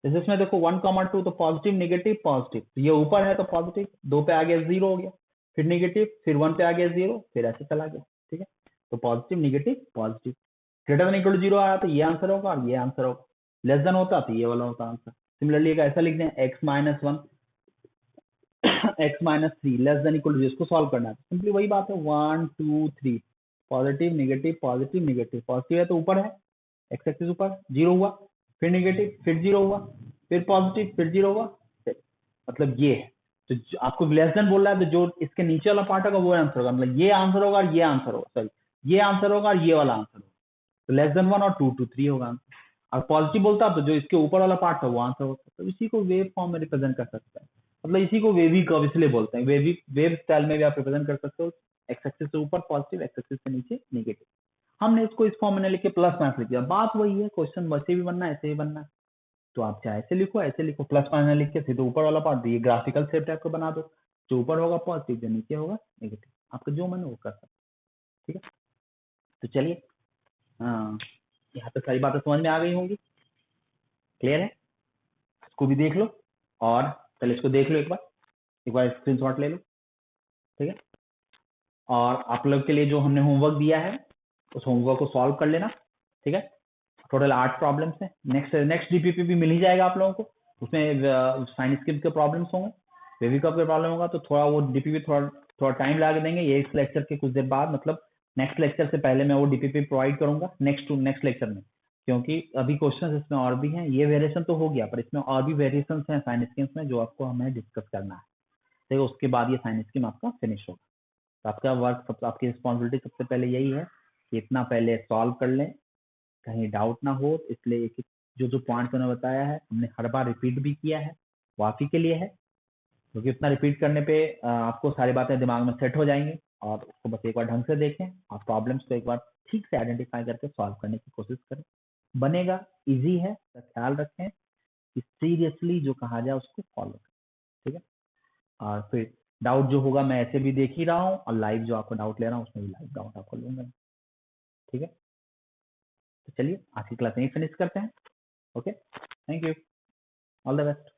जैसे इसमें देखो 1, 2 तो पॉजिटिव निगेटिव पॉजिटिव, तो ये ऊपर है तो पॉजिटिव, 2 पे आ गया 0 हो गया, फिर निगेटिव, फिर 1 पे आ गया 0, फिर ऐसे चला गया, ठीक है? तो positive negative positive. Greater than equal to 0 आया तो ये आंसर होगा और ये आंसर होगा। लेस देन होता तो ये वाला होता आंसर। सिमिलरली ऐसा लिख दें x - 1 x - 3 less than equal to, इसको सॉल्व करना है। सिंपली वही बात है, 1 2 3 positive negative positive negative. Positive है तो ऊपर है, एक्स एक्सिस ऊपर 0 हुआ, फिर निगेटिव, फिर 0 हुआ, फिर पॉजिटिव, फिर 0 हुआ, मतलब ये है। तो आपको लेस देन बोल रहा है तो जो इसके नीचे वाला पार्ट होगा वो आंसर होगा, मतलब ये आंसर होगा और ये आंसर होगा, सॉरी ये आंसर होगा और ये वाला आंसर होगा। तो लेस देन 1 और 2 to 3 होगा आंसर। और पॉजिटिव बोलता तो जो इसके ऊपर वाला पार्ट था वो आंसर होता। तो इसी को वेव फॉर्म में रिप्रेजेंट कर सकता है, मतलब इसी को वेवी कर्व इसलिए बोलते हैं। वेव स्टाइल में भी आप रिप्रेजेंट कर सकते हो, एक्स एक्सिस से ऊपर पॉजिटिव, एक्स एक्सिस से नीचे नेगेटिव। हमने इसको इस फॉर्म में लिख के प्लस माइनस लिख दिया, बात वही है। क्वेश्चन वैसे भी बनना है, ऐसे ही बनना है। तो आप चाहे ऐसे लिखो प्लस माइनस लिख के, सीधे ऊपर वाला पार्ट ये ग्राफिकल शेप टाइप को बना दो, जो ऊपर होगा पॉजिटिव, जो नीचे होगा नेगेटिव। आपका जो मन है वो कर सकते, ठीक है? तो चलिए, हाँ, यहाँ पे सारी बातें समझ में आ गई होंगी, क्लियर है? इसको भी देख लो, और पहले इसको देख लो एक बार स्क्रीनशॉट ले लो, ठीक है? और आप लोग के लिए जो हमने होमवर्क दिया है उस होमवर्क को सॉल्व कर लेना, ठीक है? टोटल 8 प्रॉब्लम्स हैं। नेक्स्ट डीपीपी भी मिल ही जाएगा आप लोगों को, उसमें साइन स्किप के प्रॉब्लम्स होंगे, वेवी कप के प्रॉब्लम होगा। तो थोड़ा वो डीपीपी थोड़ा टाइम लगा देंगे, ये इस लेक्चर के कुछ देर बाद, मतलब नेक्स्ट लेक्चर से पहले मैं वो डीपीपी प्रोवाइड करूंगा नेक्स्ट लेक्चर में, क्योंकि अभी क्वेश्चन इसमें और भी हैं। ये वेरिएशन तो हो गया, पर इसमें और भी वेरिएशन हैं साइन स्कीम्स में जो आपको हमें डिस्कस करना है, तो उसके बाद ये साइन स्कीम आपका फिनिश होगा। तो आपका वर्क सब आपकी रिस्पॉन्सिबिलिटी सबसे पहले यही है कि इतना पहले सॉल्व कर लें, कहीं डाउट ना हो। इसलिए एक जो जो पॉइंट्स मैंने बताया है हमने हर बार रिपीट भी किया है, वो आप ही के लिए है, क्योंकि इतना रिपीट करने पे आपको सारी बातें दिमाग में सेट हो जाएंगी और उसको बस एक बार ढंग से देखें और प्रॉब्लम्स को एक बार ठीक से आइडेंटिफाई करके सॉल्व करने की कोशिश करें। बनेगा, इजी है, तो ख्याल रखें कि सीरियसली जो कहा जाए उसको फॉलो करें, ठीक है। और फिर डाउट जो होगा मैं ऐसे भी देख ही रहा हूँ और लाइव जो आपको डाउट ले रहा हूँ उसमें भी लाइव डाउट आपको लूंगा, ठीक है। तो चलिए आज की क्लास यहीं फिनिश करते हैं। Okay, thank you, all the best.